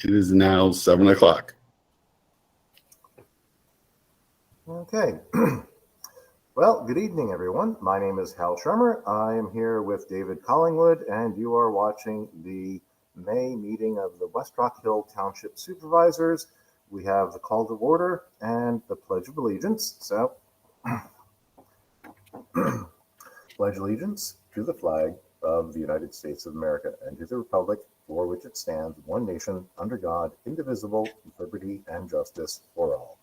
It is now 7 o'clock. Okay. Well, good evening, everyone. My name is Hal Shermer. I am here with David Collingwood, and you are watching the May meeting of the West Rock Hill Township Supervisors. We have the call to order and the Pledge of Allegiance. So, pledge allegiance to the flag of the United States of America and to the republic for which it stands, one nation, under God, indivisible, with liberty and justice for all.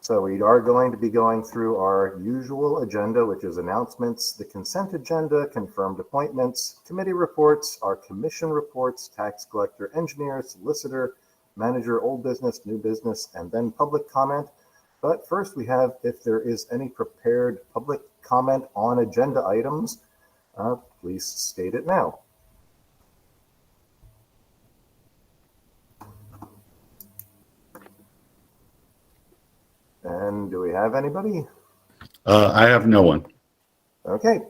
So we are going to be going through our usual agenda, which is announcements, the consent agenda, confirmed appointments, committee reports, our commission reports, tax collector, engineer, solicitor, manager, old business, new business, and then public comment. But first we have, if there is any prepared public comment on agenda items, please state it now. And do we have anybody? I have no one. Okay.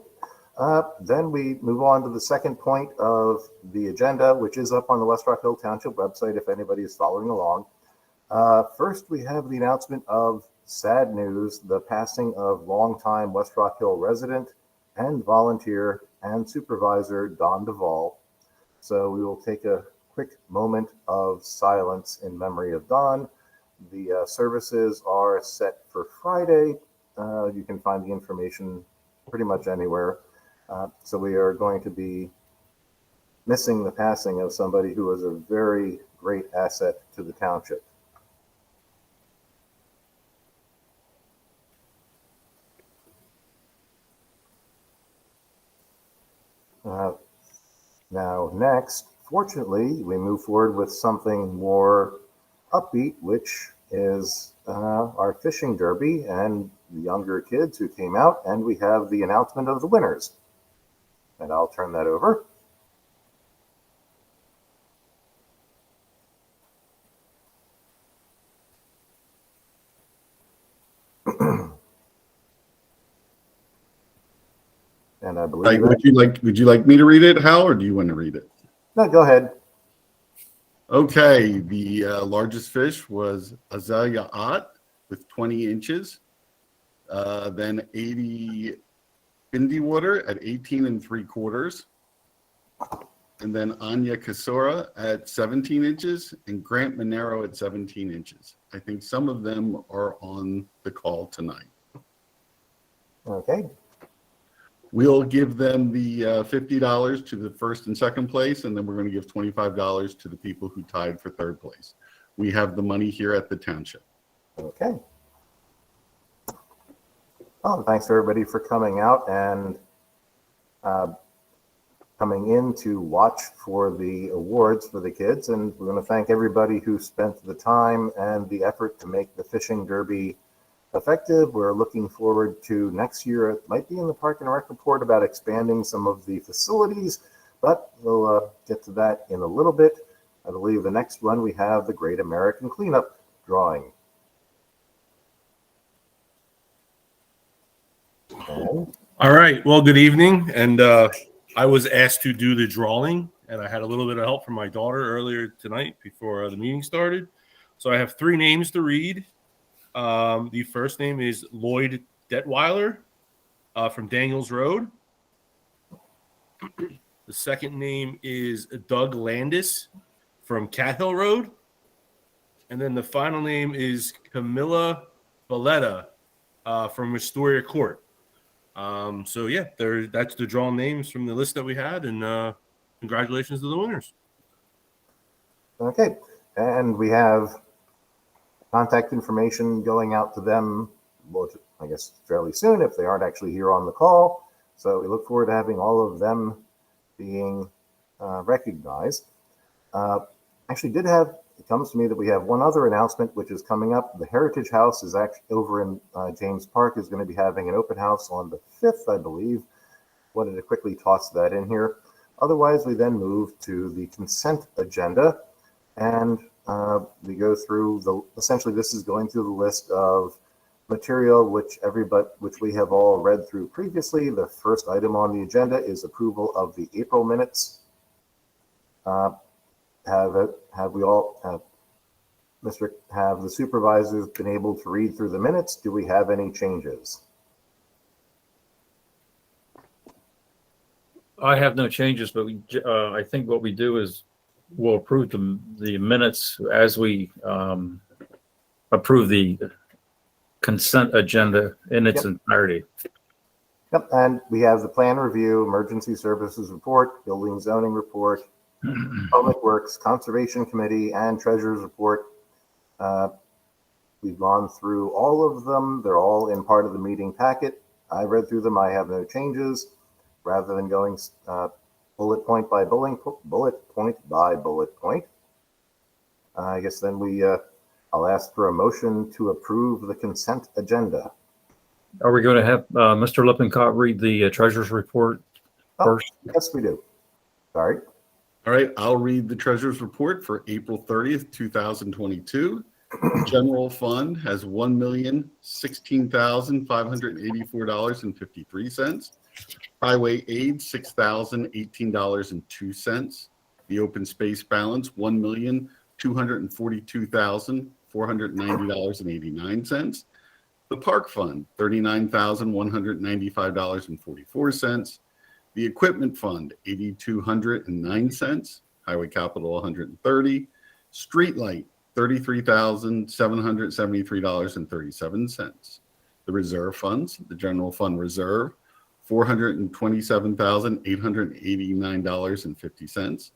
Then we move on to the second point of the agenda, which is up on the West Rock Hill Township website if anybody is following along. First, we have the announcement of sad news, the passing of longtime West Rock Hill resident and volunteer and supervisor Don Duvall. So we will take a quick moment of silence in memory of Don. The services are set for Friday. You can find the information pretty much anywhere. So we are going to be missing the passing of somebody who was a very great asset to the township. Now, next, fortunately, we move forward with something more upbeat, which is our fishing derby and the younger kids who came out, and we have the announcement of the winners. And I'll turn that over. And I believe would you like me to read it, Hal, or do you want to read it? No, go ahead. Okay, the largest fish was Azalea Ott with 20 inches. Then 80 Bindi Water at 18 3/4. And then Anya Casora at 17 inches and Grant Monero at 17 inches. I think some of them are on the call tonight. Okay. We'll give them the $50 to the first and second place, and then we're going to give $25 to the people who tied for third place. We have the money here at the township. Okay. Well, thanks everybody for coming out and coming in to watch for the awards for the kids. And we're going to thank everybody who spent the time and the effort to make the fishing derby effective. We're looking forward to next year. It might be in the Park and Rec report about expanding some of the facilities, but we'll get to that in a little bit. I believe the next one we have the Great American Cleanup drawing. And all right. Well, good evening. And I was asked to do the drawing, and I had a little bit of help from my daughter earlier tonight before the meeting started. So I have 3 names to read. The first name is Lloyd Detweiler from Daniels Road. The second name is Doug Landis from Cat Hill Road. And then the final name is Camilla Valletta from Astoria Court. So yeah, that's the drawn names from the list that we had, and congratulations to the winners. okay, and we have contact information going out to them, well, I guess fairly soon if they aren't actually here on the call. So we look forward to having all of them being recognized. Actually did have, it comes to me that we have one other announcement which is coming up. The Heritage House is actually over in James Park, is going to be having an open house on the 5th, I believe. Wanted to quickly toss that in here. Otherwise, we then move to the consent agenda, and we go through essentially this is going through the list of material, which we have all read through previously. The first item on the agenda is approval of the April minutes. Have the supervisors been able to read through the minutes? Do we have any changes? I have no changes, but I think what we do is we'll approve the minutes as we approve the consent agenda in its entirety. Yep, and we have the plan review, emergency services report, building zoning report, public works, conservation committee, and treasurer's report. We've gone through all of them. They're all in part of the meeting packet. I read through them. I have no changes. Rather than going bullet point by bullet point, I guess then I'll ask for a motion to approve the consent agenda. Are we going to have Mr. Lippincott read the treasurer's report first? Yes, we do. Sorry. All right, I'll read the treasurer's report for April 30th, 2022. The general fund has $1,016,584.53. Highway aid, $6,018.02. The open space balance, $1,242,490.89. The park fund, $39,195.44. The equipment fund, $8,209. Highway capital, $130. Street light, $33,773.37. The reserve funds, the general fund reserve, $427,889.50.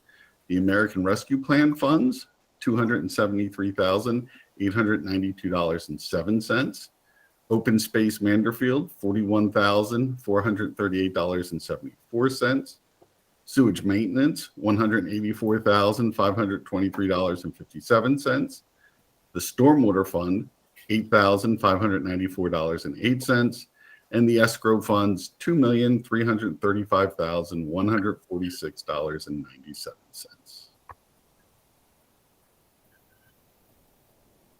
The American Rescue Plan funds, $273,892.07. Open Space Manderfield, $41,438.74. Sewage maintenance, $184,523.57. The Stormwater Fund, $8,594.08. And the escrow funds, $2,335,146.97.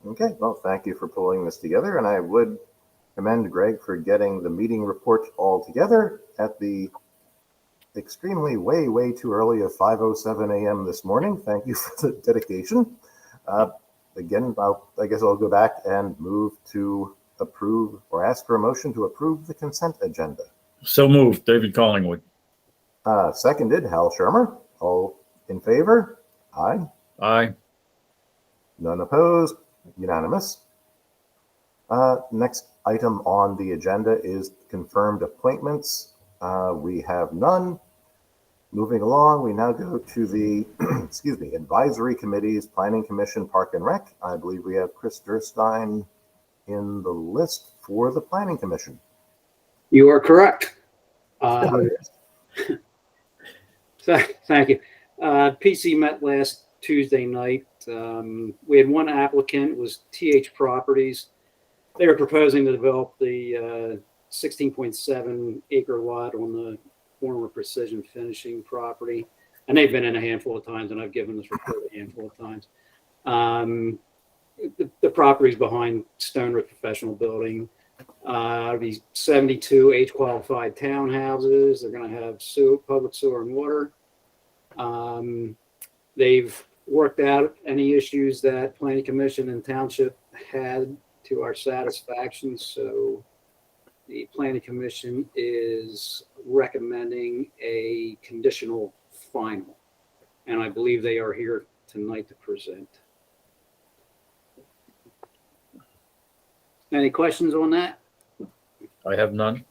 Okay, well, thank you for pulling this together, and I would commend Greg for getting the meeting report all together at the extremely way too early of 5:07 a.m. this morning. Thank you for the dedication. Again, I guess I'll go back and move to approve or ask for a motion to approve the consent agenda. So moved, David Collingwood. Seconded, Hal Shermer. All in favor? Aye. Aye. None opposed? Unanimous. Next item on the agenda is confirmed appointments. We have none. Moving along, we now go to the advisory committees, Planning Commission, Park and Rec. I believe we have Chris Durstein in the list for the Planning Commission. You are correct. So, thank you. PC met last Tuesday night. We had one applicant, it was TH Properties. They were proposing to develop the 16.7 acre lot on the former Precision Finishing property. And they've been in a handful of times, and I've given this report a handful of times. The property's behind Stone Ridge Professional Building. These 72 age-qualified townhouses. They're going to have public sewer and water. They've worked out any issues that Planning Commission and Township had to our satisfaction. So the Planning Commission is recommending a conditional final. And I believe they are here tonight to present. Any questions on that? I have none.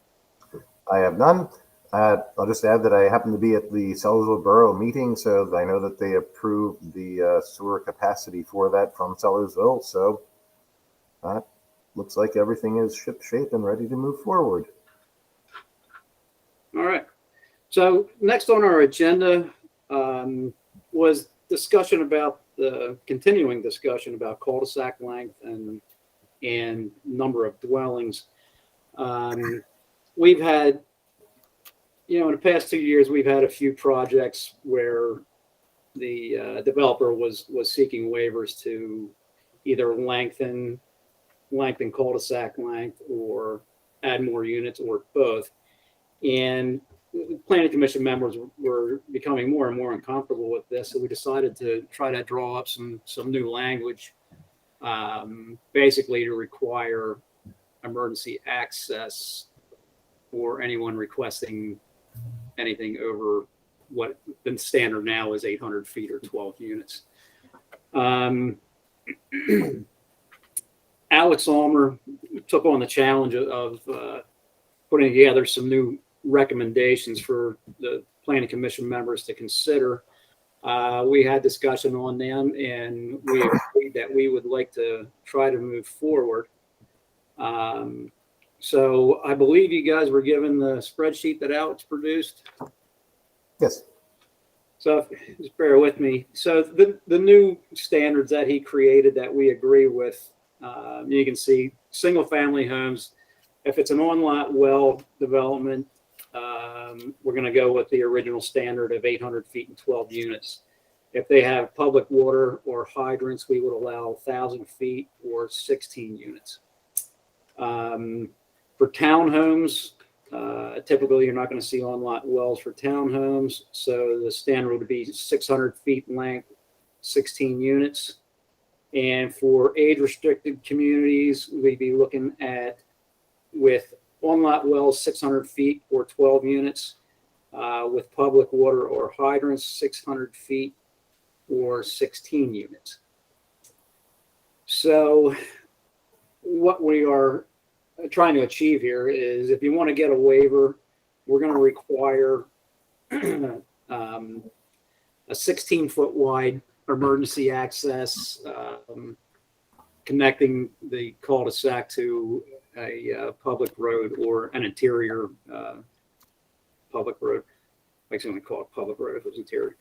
I have none. I'll just add that I happened to be at the Sellersville Borough meeting, so I know that they approved the sewer capacity for that from Sellersville. So looks like everything is shipshape and ready to move forward. All right. So next on our agenda was discussion about the continuing discussion about cul-de-sac length and number of dwellings. We've had, in the past 2 years, we've had a few projects where the developer was seeking waivers to either lengthen lengthen cul-de-sac length or add more units or both. And the planning commission members were becoming more and more uncomfortable with this. So we decided to try to draw up some new language, basically to require emergency access for anyone requesting anything over what the standard now is 800 feet or 12 units. Alex Almer took on the challenge of putting together some new recommendations for the planning commission members to consider. We had discussion on them, and we agreed that we would like to try to move forward. So I believe you guys were given the spreadsheet that Alex produced. Yes. So just bear with me. So the new standards that he created that we agree with, you can see single family homes. If it's an on-lot well development, we're going to go with the original standard of 800 feet and 12 units. If they have public water or hydrants, we would allow 1,000 feet or 16 units. For townhomes, typically you're not going to see on-lot wells for townhomes, so the standard would be 600 feet length, 16 units. And for age-restricted communities, we'd be looking at, with on-lot wells, 600 feet or 12 units, with public water or hydrants, 600 feet or 16 units. So what we are trying to achieve here is, if you want to get a waiver, we're going to require a 16-foot wide emergency access connecting the cul-de-sac to a public road or an interior public road. I guess I'm going to call it public road if it was interior.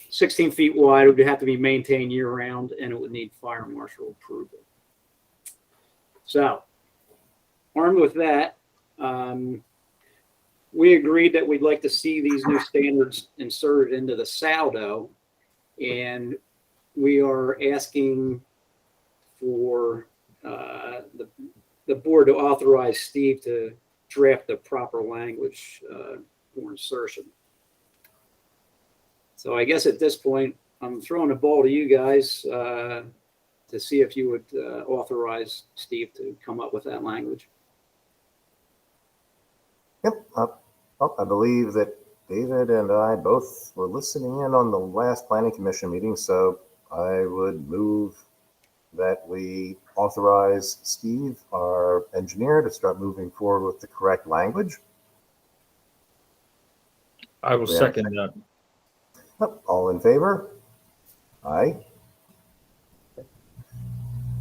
16 feet wide, it would have to be maintained year round, and it would need fire marshal approval. So, armed with that, we agreed that we'd like to see these new standards inserted into the SALDO, and we are asking for the board to authorize Steve to draft the proper language for insertion. So I guess at this point, I'm throwing the ball to you guys to see if you would authorize Steve to come up with that language. Yep. I believe that David and I both were listening in on the last planning commission meeting, so I would move that we authorize Steve, our engineer, to start moving forward with the correct language. I will second that. Yep. All in favor? Aye.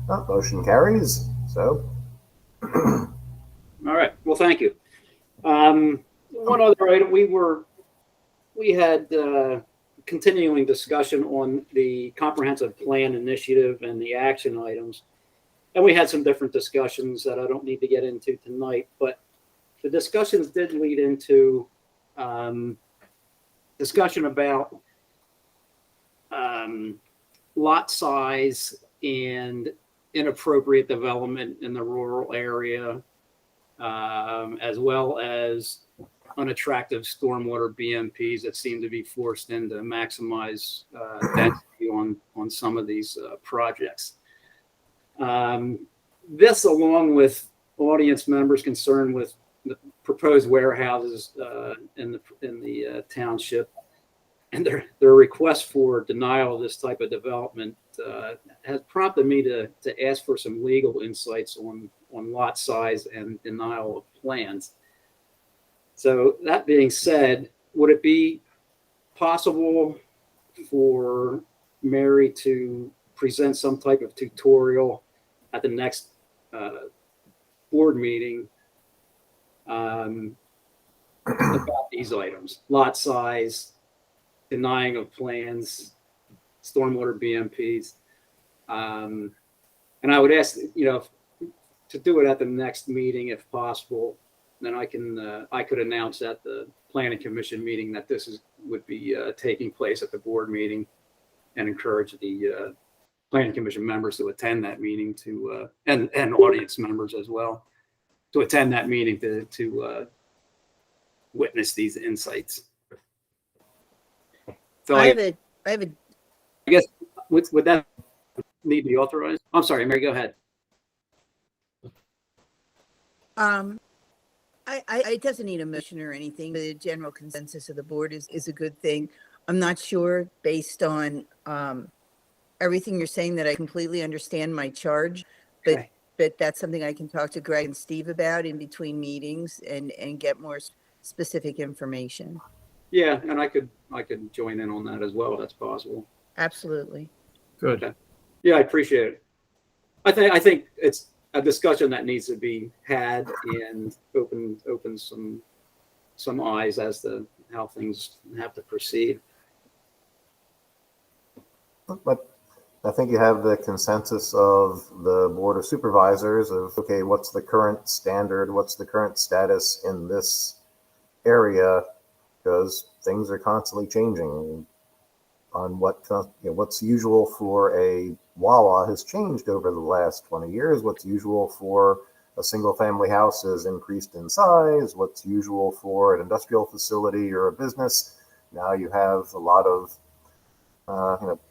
Motion carries. So. All right. Well, thank you. One other item, we had continuing discussion on the comprehensive plan initiative and the action items, and we had some different discussions that I don't need to get into tonight. But the discussions did lead into discussion about lot size and inappropriate development in the rural area, as well as unattractive stormwater BMPs that seem to be forced in to maximize density on some of these projects. This, along with audience members concerned with the proposed warehouses in the township, and their request for denial of this type of development has prompted me to ask for some legal insights on lot size and denial of plans. So that being said, would it be possible for Mary to present some type of tutorial at the next board meeting about these items: lot size, denying of plans, stormwater BMPs? And I would ask, to do it at the next meeting if possible. Then I could announce at the planning commission meeting that this would be taking place at the board meeting, and encourage the planning commission members to attend that meeting and audience members as well to attend that meeting to witness these insights. So I I have a guess would that need to be authorized? I'm sorry, Mary, go ahead. it doesn't need a motion or anything. The general consensus of the board is a good thing. I'm not sure based on everything you're saying that I completely understand my charge, Okay. but that's something I can talk to Greg and Steve about in between meetings and get more specific information. Yeah, and I could join in on that as well. If that's possible. Absolutely. Good. Okay. Yeah, I appreciate it. I think it's a discussion that needs to be had and open some eyes as to how things have to proceed. But I think you have the consensus of the Board of Supervisors of, okay, what's the current standard? What's the current status in this area? Because things are constantly changing on what's usual for a Wawa has changed over the last 20 years. What's usual for a single family house has increased in size. What's usual for an industrial facility or a business. Now you have a lot of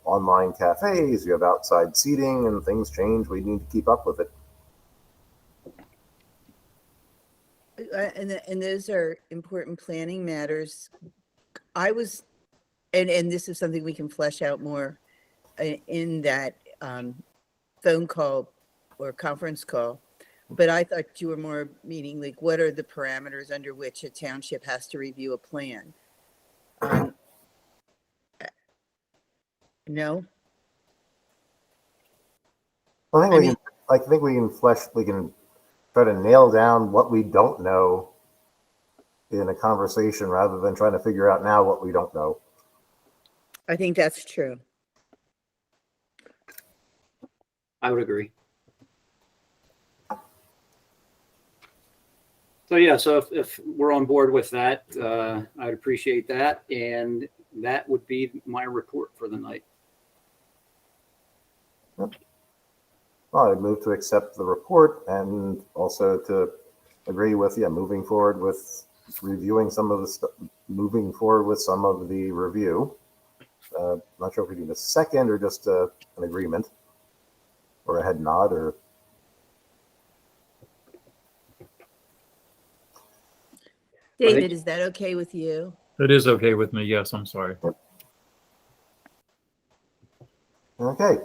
online cafes, you have outside seating, and things change. We need to keep up with it. And those are important planning matters. And this is something we can flesh out more in that phone call or conference call. But I thought you were more meaning like, what are the parameters under which a township has to review a plan? No. I think we can try to nail down what we don't know in a conversation rather than trying to figure out now what we don't know. I think that's true. I would agree. So yeah, so if we're on board with that, I'd appreciate that, and that would be my report for the night. Well, I'd move to accept the report and also to agree with, moving forward with reviewing some of the stuff, moving forward with some of the review. Not sure if we need a second or just an agreement or a head nod or. David, is that okay with you? It is okay with me. Yes, I'm sorry. Okay.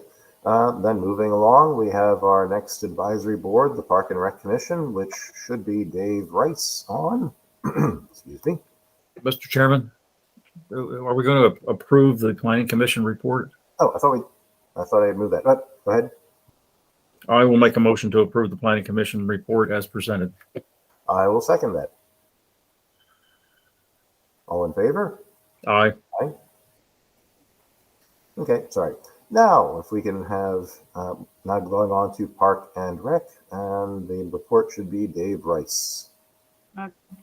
Then moving along, we have our next advisory board, the Park and Rec Commission, which should be Dave Rice on. Excuse me. Mr. Chairman, are we going to approve the planning commission report? Oh, I thought I had moved that. Go ahead. I will make a motion to approve the planning commission report as presented. I will second that. All in favor? Aye. Aye. Okay, sorry. Now, if we can have, now going on to Park and Rec, and the report should be Dave Rice.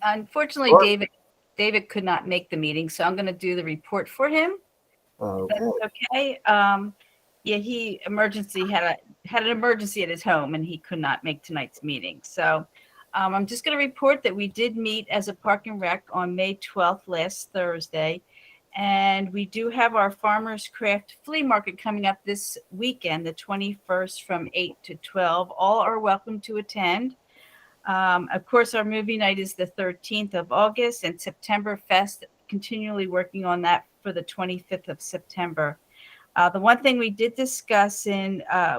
Unfortunately, Sure. David could not make the meeting, so I'm going to do the report for him. Okay. That's okay. Yeah, he had an emergency at his home, and he could not make tonight's meeting. So I'm just going to report that we did meet as a Park and Rec on May 12th, last Thursday. And we do have our Farmers Craft Flea Market coming up this weekend, the 21st from 8 to 12. All are welcome to attend. Of course, our movie night is the 13th of August, and September Fest, continually working on that for the 25th of September. The one thing we did discuss,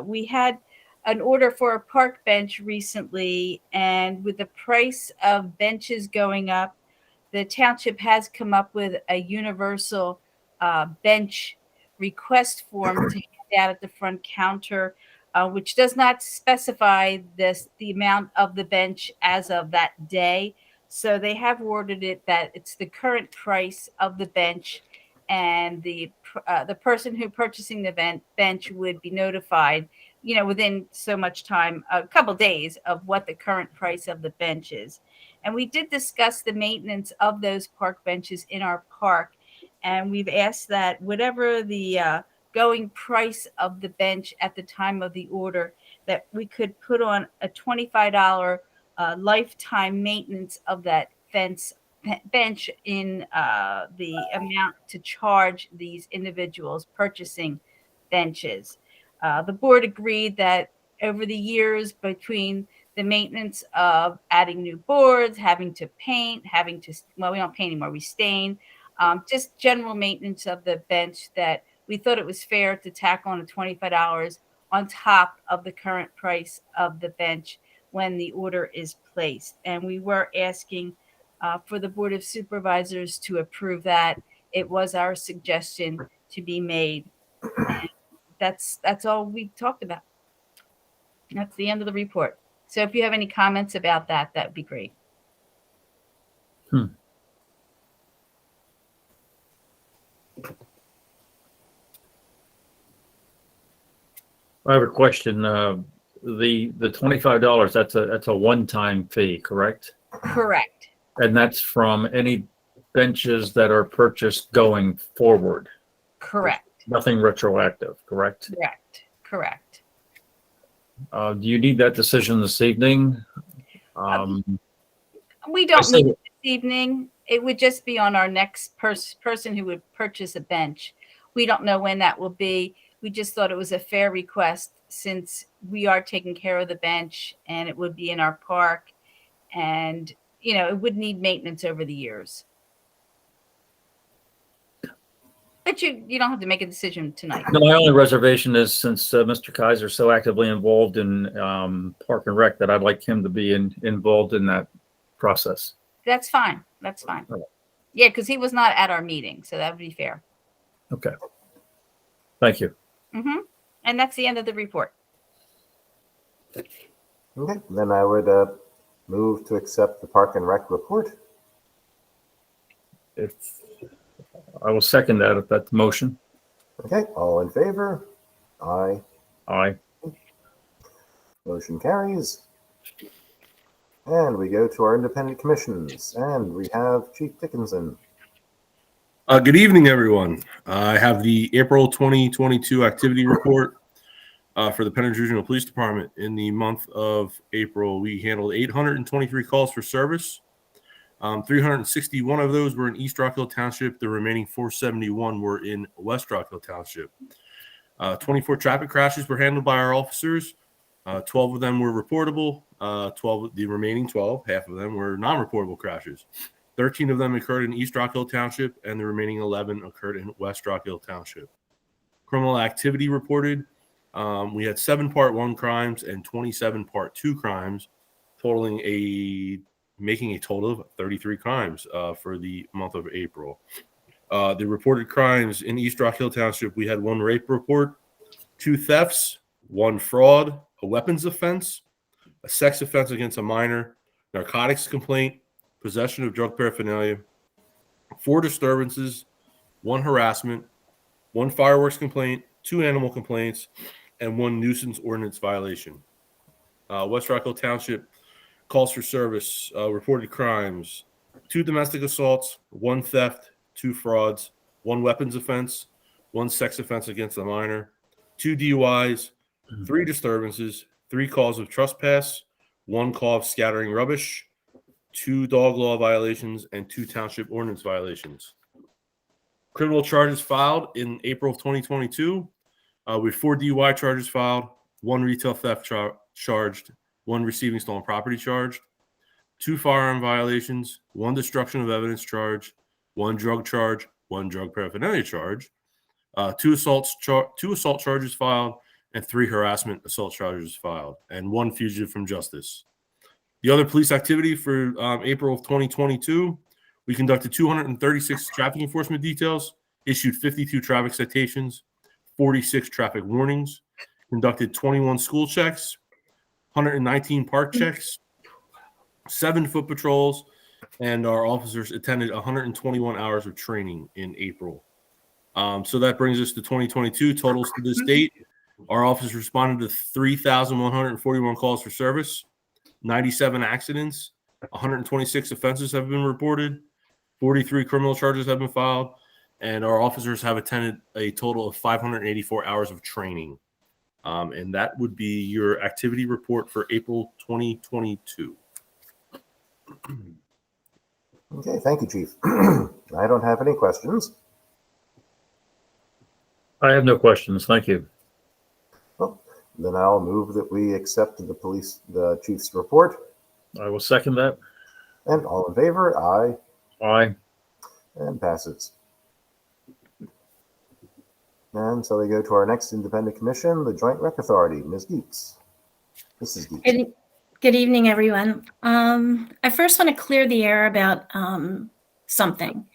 we had an order for a park bench recently, and with the price of benches going up, the township has come up with a universal bench request form to hand out at the front counter, which does not specify the amount of the bench as of that day. So they have worded it that it's the current price of the bench, and the person who purchasing the bench would be notified, within so much time, a couple days, of what the current price of the bench is. And we did discuss the maintenance of those park benches in our park. And we've asked that whatever the going price of the bench at the time of the order, that we could put on a $25 lifetime maintenance of that bench in the amount to charge these individuals purchasing benches. The board agreed that over the years, between the maintenance of adding new boards, having to paint, well, we don't paint anymore, we stain, just general maintenance of the bench, that we thought it was fair to tack on a $25 on top of the current price of the bench when the order is placed. And we were asking for the Board of Supervisors to approve that. It was our suggestion to be made. And that's all we talked about. That's the end of the report. So if you have any comments about that, that'd be great. I have a question. The $25, that's a one-time fee, correct? Correct. And that's from any benches that are purchased going forward. Correct. Nothing retroactive, correct? Correct. Do you need that decision this evening? We don't need it this evening. It would just be on our next person who would purchase a bench. We don't know when that will be. We just thought it was a fair request, since we are taking care of the bench and it would be in our park, and it would need maintenance over the years. But you don't have to make a decision tonight. No, my only reservation is, since Mr. Kaiser is so actively involved in Park and Rec, that I'd like him to be involved in that process. That's fine. That's fine. All right. Yeah, because he was not at our meeting, so that would be fair. Okay. Thank you. Mm-hmm. And that's the end of the report. Okay, then I would move to accept the Park and Rec report. I will second that, if that's the motion. Okay, all in favor? Aye. Aye. Motion carries. And we go to our independent commissions, and we have Chief Dickinson. Good evening, everyone. I have the April 2022 activity report for the Pennington Regional Police Department. In the month of April, we handled 823 calls for service. 361 of those were in East Rock Hill Township. The remaining 471 were in West Rock Hill Township. 24 traffic crashes were handled by our officers. 12 of them were reportable. The remaining 12, half of them, were non-reportable crashes. 13 of them occurred in East Rock Hill Township, and the remaining 11 occurred in West Rock Hill Township. Criminal activity reported. We had 7 Part 1 crimes and 27 Part 2 crimes, making a total of 33 crimes for the month of April. The reported crimes in East Rock Hill Township, we had 1 rape report, 2 thefts, 1 fraud, a weapons offense, a sex offense against a minor, narcotics complaint, possession of drug paraphernalia, 4 disturbances, 1 harassment, 1 fireworks complaint, 2 animal complaints, and 1 nuisance ordinance violation. West Rock Hill Township calls for service, reported crimes, 2 domestic assaults, 1 theft, 2 frauds, 1 weapons offense, 1 sex offense against a minor, 2 DUIs, 3 disturbances, 3 calls of trespass, 1 call of scattering rubbish, 2 dog law violations, and 2 township ordinance violations. Criminal charges filed in April of 2022. We had 4 DUI charges filed, 1 retail theft charged, 1 receiving stolen property charged, 2 firearm violations, 1 destruction of evidence charge, 1 drug charge, 1 drug paraphernalia charge, 2 assault charges filed, and 3 harassment assault charges filed, and 1 fugitive from justice. The other police activity for April of 2022, we conducted 236 traffic enforcement details, issued 52 traffic citations, 46 traffic warnings, conducted 21 school checks, 119 park checks, 7 foot patrols, and our officers attended 121 hours of training in April. So that brings us to 2022 totals to this date. Our officers responded to 3,141 calls for service, 97 accidents, 126 offenses have been reported, 43 criminal charges have been filed, and our officers have attended a total of 584 hours of training. And that would be your activity report for April 2022. Okay, thank you, Chief. I don't have any questions. I have no questions. Thank you. Well, then I'll move that we accept the chief's report. I will second that. And all in favor, aye, Aye. and passes. And so we go to our next independent commission, the Joint Rec Authority, Ms. Geeks. Mrs. Geeks. Good evening, everyone. I first want to clear the air about something.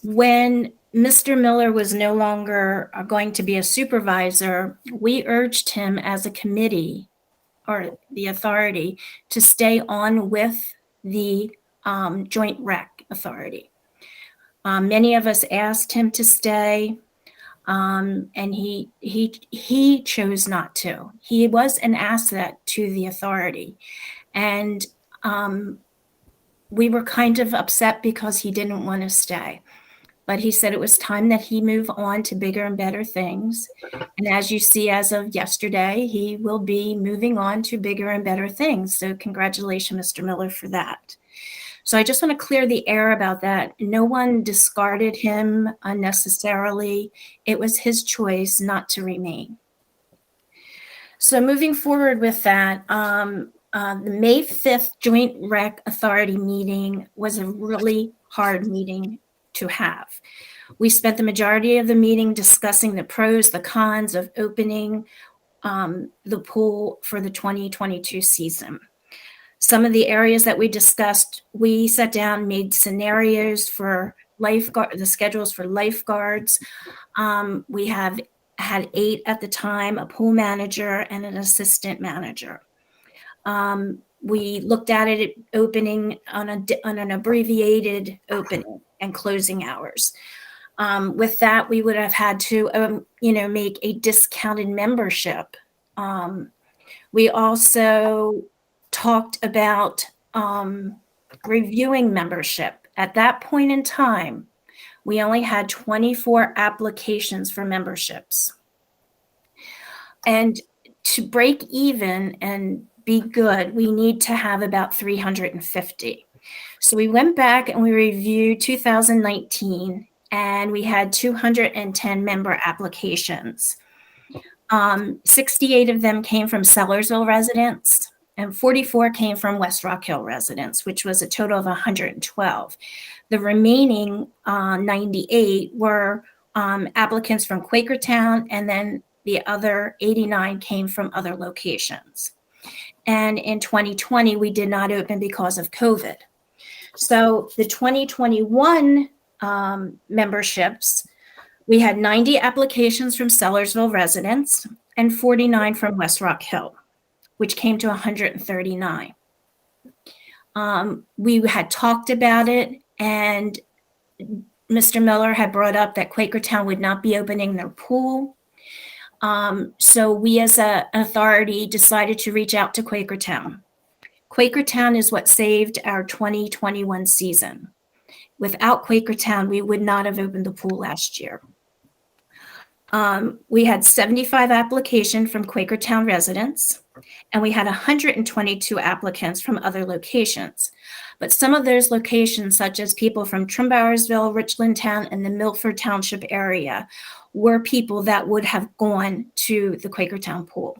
When Mr. Miller was no longer going to be a supervisor, we urged him as a committee or the authority to stay on with the Joint Rec Authority. Many of us asked him to stay. And he chose not to. He was an asset to the authority. And we were kind of upset because he didn't want to stay. But he said it was time that he move on to bigger and better things. And as you see, as of yesterday, he will be moving on to bigger and better things. So congratulations, Mr. Miller, for that. So I just want to clear the air about that. No one discarded him unnecessarily. It was his choice not to remain. So moving forward with that, the May 5th Joint Rec Authority meeting was a really hard meeting to have. We spent the majority of the meeting discussing the pros, the cons of opening the pool for the 2022 season. Some of the areas that we discussed, we sat down, made scenarios for the schedules for lifeguards. We have had 8 at the time, a pool manager and an assistant manager. We looked at it opening on an abbreviated opening and closing hours. With that, we would have had to, make a discounted membership. We also talked about reviewing membership. At that point in time, we only had 24 applications for memberships. And to break even and be good, we need to have about 350. So we went back and we reviewed 2019, and we had 210 member applications. 68 of them came from Sellersville residents, and 44 came from West Rock Hill residents, which was a total of 112. The remaining 98 were applicants from Quakertown, and then the other 89 came from other locations. And in 2020, we did not open because of COVID. So the 2021 memberships, we had 90 applications from Sellersville residents and 49 from West Rock Hill, which came to 139. We had talked about it, and Mr. Miller had brought up that Quakertown would not be opening their pool. So we as an authority decided to reach out to Quakertown. Quakertown is what saved our 2021 season. Without Quakertown, we would not have opened the pool last year. We had 75 applications from Quakertown residents, and we had 122 applicants from other locations. But some of those locations, such as people from Trimbowersville, Richland Town, and the Milford Township area, were people that would have gone to the Quakertown pool.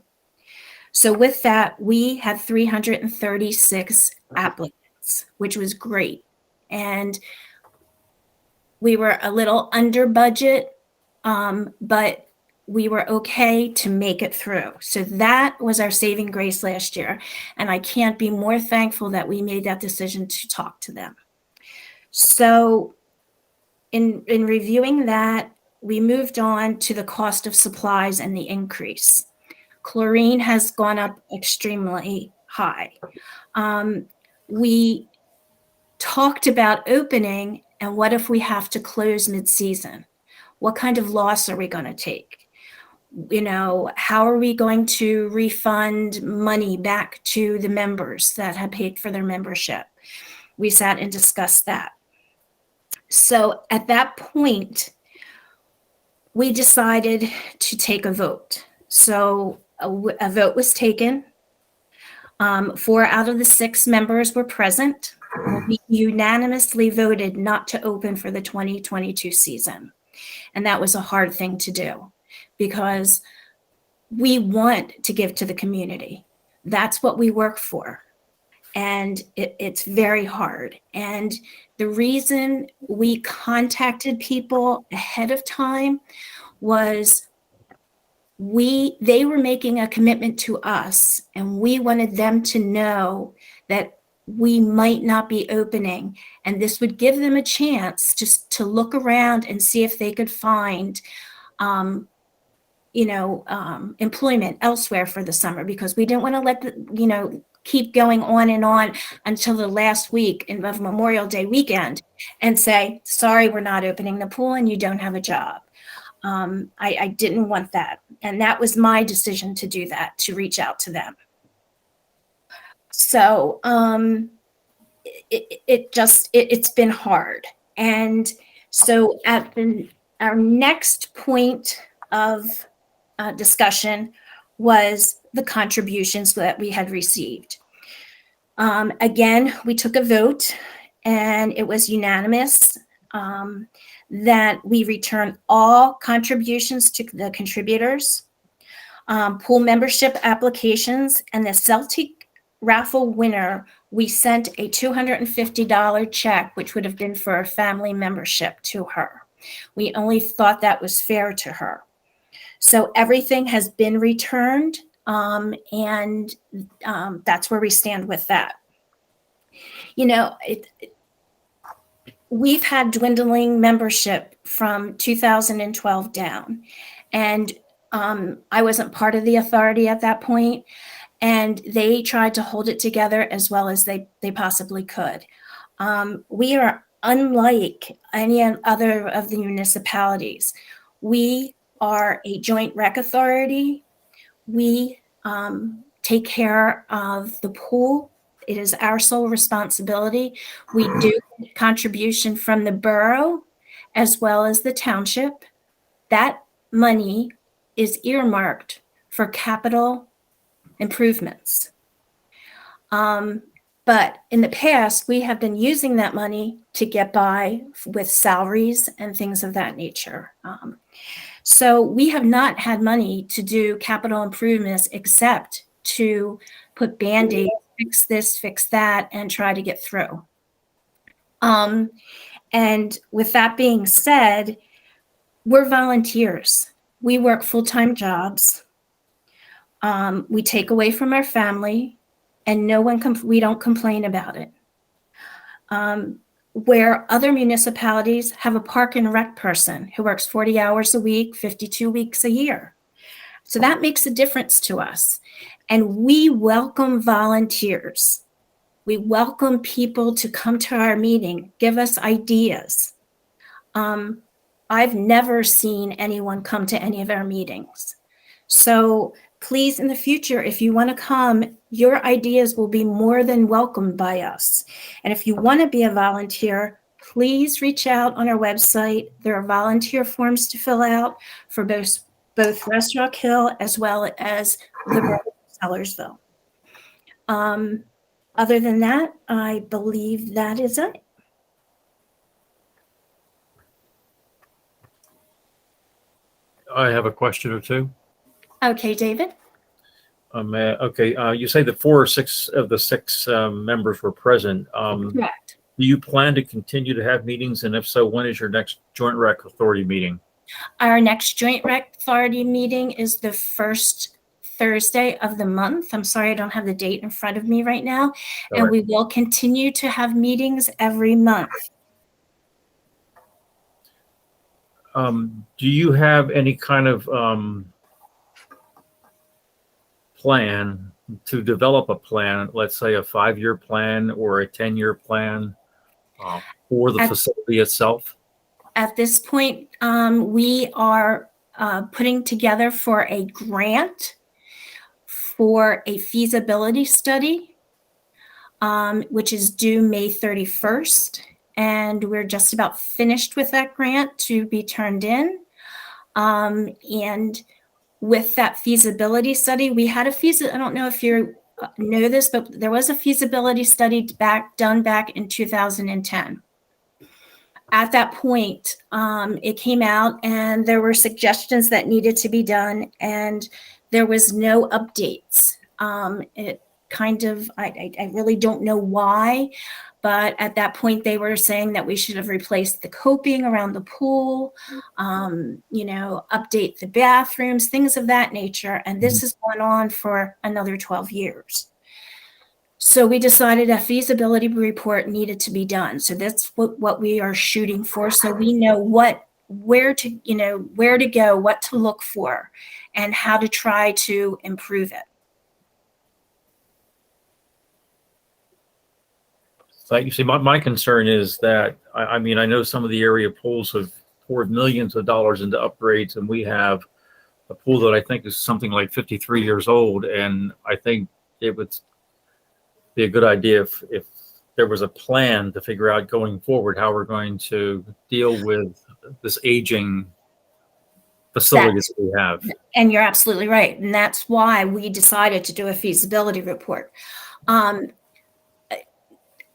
So with that, we had 336 applicants, which was great. And we were a little under budget, but we were okay to make it through. So that was our saving grace last year. And I can't be more thankful that we made that decision to talk to them. So in reviewing that, we moved on to the cost of supplies and the increase. Chlorine has gone up extremely high. We talked about opening, and what if we have to close mid-season? What kind of loss are we going to take? How are we going to refund money back to the members that had paid for their membership? We sat and discussed that. So at that point, we decided to take a vote. So a vote was taken. 4 out of the 6 members were present. We unanimously voted not to open for the 2022 season. And that was a hard thing to do because we want to give to the community. That's what we work for. And it's very hard. And the reason we contacted people ahead of time was they were making a commitment to us, and we wanted them to know that we might not be opening, and this would give them a chance just to look around and see if they could find employment elsewhere for the summer, because we didn't want to let keep going on and on until the last week of Memorial Day weekend and say, sorry, we're not opening the pool and you don't have a job. I didn't want that. And that was my decision to do that, to reach out to them. So it's been hard. And so at our next point of discussion was the contributions that we had received. Again, we took a vote and it was unanimous that we return all contributions to the contributors, pool membership applications, and the Celtic raffle winner, we sent a $250 check, which would have been for a family membership, to her. We only thought that was fair to her. So everything has been returned, and that's where we stand with that. We've had dwindling membership from 2012 down, and I wasn't part of the authority at that point, and they tried to hold it together as well as they possibly could. We are unlike any other of the municipalities. We are a joint rec authority. We take care of the pool. It is our sole responsibility. We do contribution from the borough as well as the township. That money is earmarked for capital improvements. But in the past, we have been using that money to get by with salaries and things of that nature. So we have not had money to do capital improvements except to put Band-Aids, fix this, fix that, and try to get through. And with that being said, we're volunteers. We work full-time jobs. We take away from our family, and we don't complain about it. Where other municipalities have a park and rec person who works 40 hours a week, 52 weeks a year. So that makes a difference to us. And we welcome volunteers. We welcome people to come to our meeting, give us ideas. I've never seen anyone come to any of our meetings. So please, in the future, if you want to come, your ideas will be more than welcomed by us. And if you want to be a volunteer, please reach out on our website. There are volunteer forms to fill out for both West Rock Hill as well as the borough of Sellersville. Other than that, I believe that is it. I have a question or two. Okay, David. You say that 4 or 6 of the 6 members were present. Correct. Do you plan to continue to have meetings? And if so, when is your next Joint Rec Authority meeting? Our next Joint Rec Authority meeting is the first Thursday of the month. I'm sorry, I don't have the date in front of me right now. All and right. we will continue to have meetings every month. Do you have any kind of plan to develop a plan, let's say a 5-year plan or a 10-year plan for the facility itself? At this point, we are putting together for a grant for a feasibility study, which is due May 31st. and we're just about finished with that grant to be turned in. And with that feasibility study, we had I don't know if you know this, but there was a feasibility study done back in 2010. At that point, it came out and there were suggestions that needed to be done, and there was no updates. It kind of, I really don't know why, but at that point they were saying that we should have replaced the coping around the pool, update the bathrooms, things of that nature. And this has gone on for another 12 years. So we decided a feasibility report needed to be done. So that's what we are shooting for. So we know where to go, what to look for, and how to try to improve it. So you see, my concern is that, I mean, I know some of the area pools have poured millions of dollars into upgrades, and we have a pool that I think is something like 53 years old. And I think it would be a good idea if there was a plan to figure out going forward how we're going to deal with this aging facility that we have. And you're absolutely right. And that's why we decided to do a feasibility report.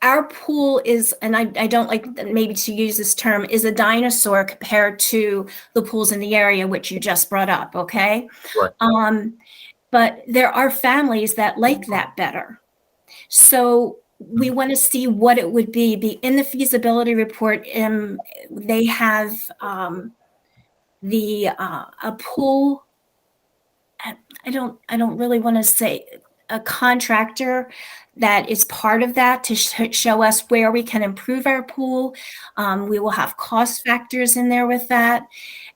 Our pool is, and I don't like maybe to use this term, is a dinosaur compared to the pools in the area, which you just brought up, okay? Right. But there are families that like that better. So we want to see what it would be in the feasibility report. They have a pool. I don't really want to say a contractor that is part of that to show us where we can improve our pool. We will have cost factors in there with that,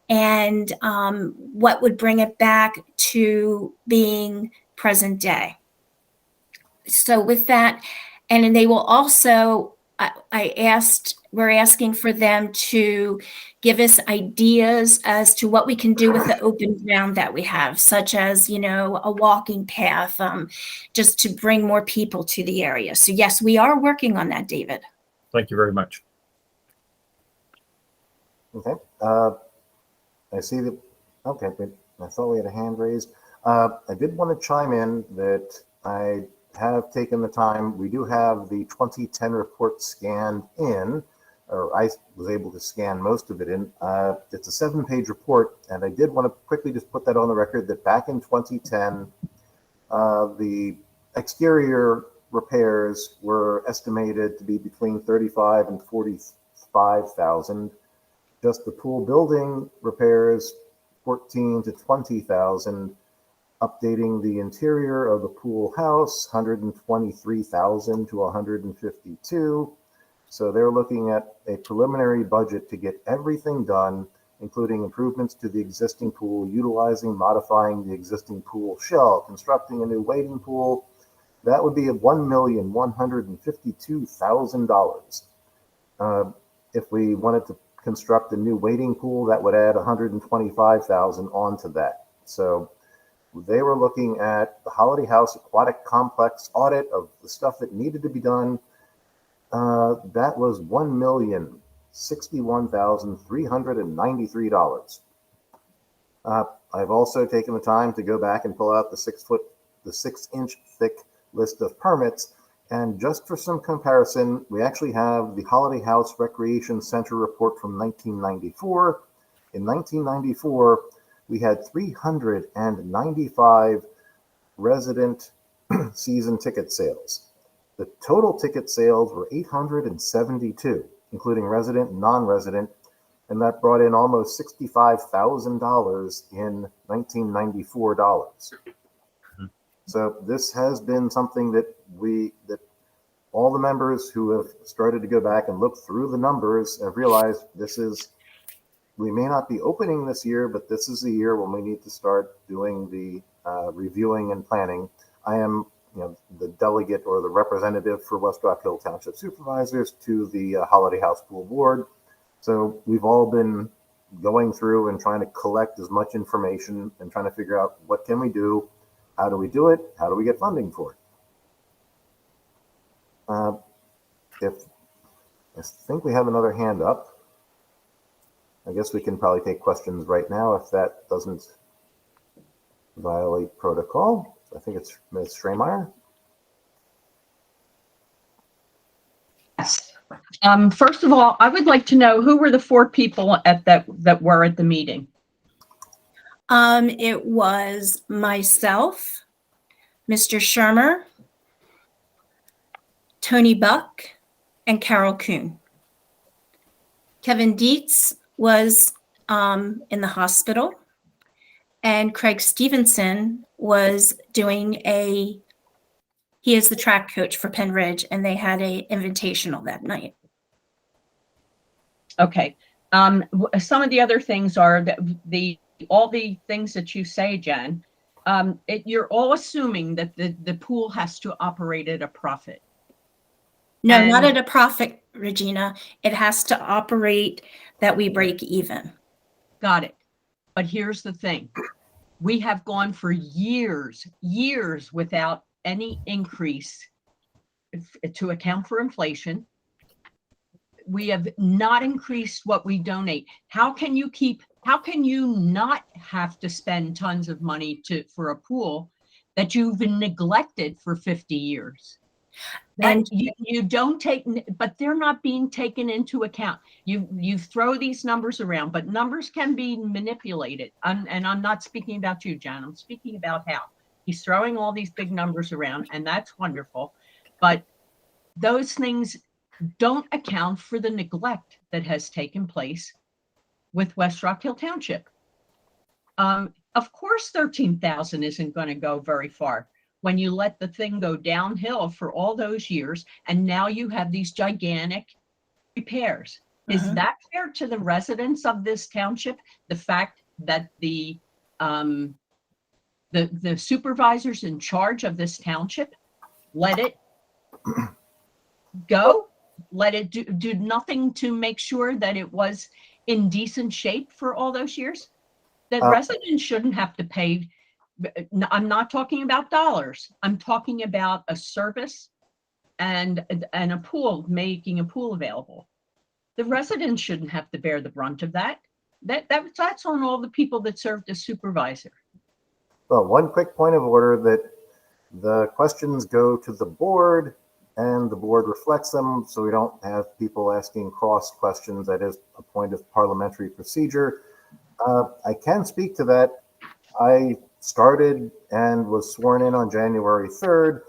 and what would bring it back to being present day. So with that, and then they will also, we're asking for them to give us ideas as to what we can do with the open ground that we have, such as, a walking path, just to bring more people to the area. So yes, we are working on that, David. Thank you very much. Okay. I see that. Okay, but I thought we had a hand raised. I did want to chime in that I have taken the time. We do have the 2010 report scanned in, or I was able to scan most of it in. It's a 7-page report, and I did want to quickly just put that on the record that back in 2010, the exterior repairs were estimated to be between 35 and 45,000. Just the pool building repairs, 14 to 20,000. Updating the interior of the pool house, 123,000 to 152. So they're looking at a preliminary budget to get everything done, including improvements to the existing pool, modifying the existing pool shell, constructing a new wading pool. That would be at $1,152,000. If we wanted to construct a new wading pool, that would add 125,000 onto that. So they were looking at the Holiday House Aquatic Complex audit of the stuff that needed to be done. That was $1,061,393. I've also taken the time to go back and pull out the 6-inch thick list of permits. And just for some comparison, we actually have the Holiday House Recreation Center report from 1994. In 1994, we had 395 resident season ticket sales. The total ticket sales were 872, including resident and non-resident, and that brought in almost $65,000 in 1994 dollars. So this has been something that all the members who have started to go back and look through the numbers have realized we may not be opening this year, but this is the year when we need to start doing the reviewing and planning. I am, the delegate or the representative for West Rock Hill Township Supervisors to the Holiday House Pool Board. So we've all been going through and trying to collect as much information and trying to figure out what can we do, how do we do it, how do we get funding for it. If I think we have another hand up. I guess we can probably take questions right now if that doesn't violate protocol. I think it's Ms. Schremeyer. Yes. First of all, I would like to know who were the 4 people that were at the meeting. It was myself, Mr. Shermer, Tony Buck, and Carol Kuhn. Kevin Dietz was in the hospital, and Craig Stevenson was he is the track coach for Penn Ridge, and they had a invitational that night. Okay. Some of the other things are that all the things that you say, Jen, you're all assuming that the pool has to operate at a profit. No, And- not at a profit, Regina. It has to operate that we break even. Got it. But here's the thing. We have gone for years without any increase to account for inflation. We have not increased what we donate. How can you not have to spend tons of money for a pool that you've neglected for 50 years? And you don't take, but they're not being taken into account. You throw these numbers around, but numbers can be manipulated. And I'm not speaking about you, Jan. I'm speaking about how he's throwing all these big numbers around, and that's wonderful. But those things don't account for the neglect that has taken place with West Rock Hill Township. Of course, 13,000 isn't going to go very far when you let the thing go downhill for all those years, and now you have these gigantic repairs. Is that fair to the residents of this township? The fact that the supervisors in charge of this township let it go, let it do nothing to make sure that it was in decent shape for all those years? That residents shouldn't have to pay. I'm not talking about dollars. I'm talking about a service and a pool, making a pool available. The residents shouldn't have to bear the brunt of that. That's on all the people that served as supervisor. Well, one quick point of order, that the questions go to the board and the board reflects them, so we don't have people asking cross questions. That is a point of parliamentary procedure. I can speak to that. I started and was sworn in on January 3rd.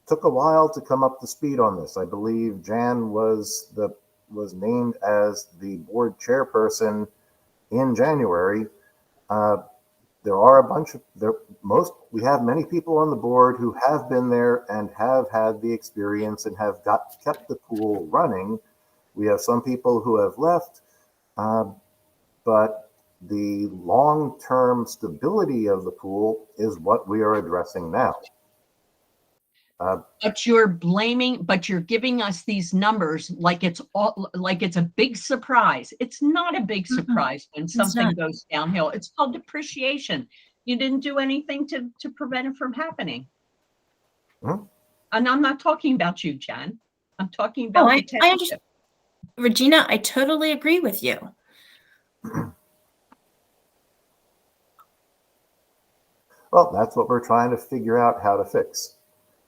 Took a while to come up to speed on this. I believe Jan was named as the board chairperson in January. There are we have many people on the board who have been there and have had the experience and have kept the pool running. We have some people who have left, but the long-term stability of the pool is what we are addressing now. But you're giving us these numbers like it's a big surprise. It's not a big surprise when something goes downhill. It's called depreciation. You didn't do anything to prevent it from happening. And I'm not talking about you, Jan. I'm talking about the township. I understand. Regina, I totally agree with you. Well, that's what we're trying to figure out how to fix.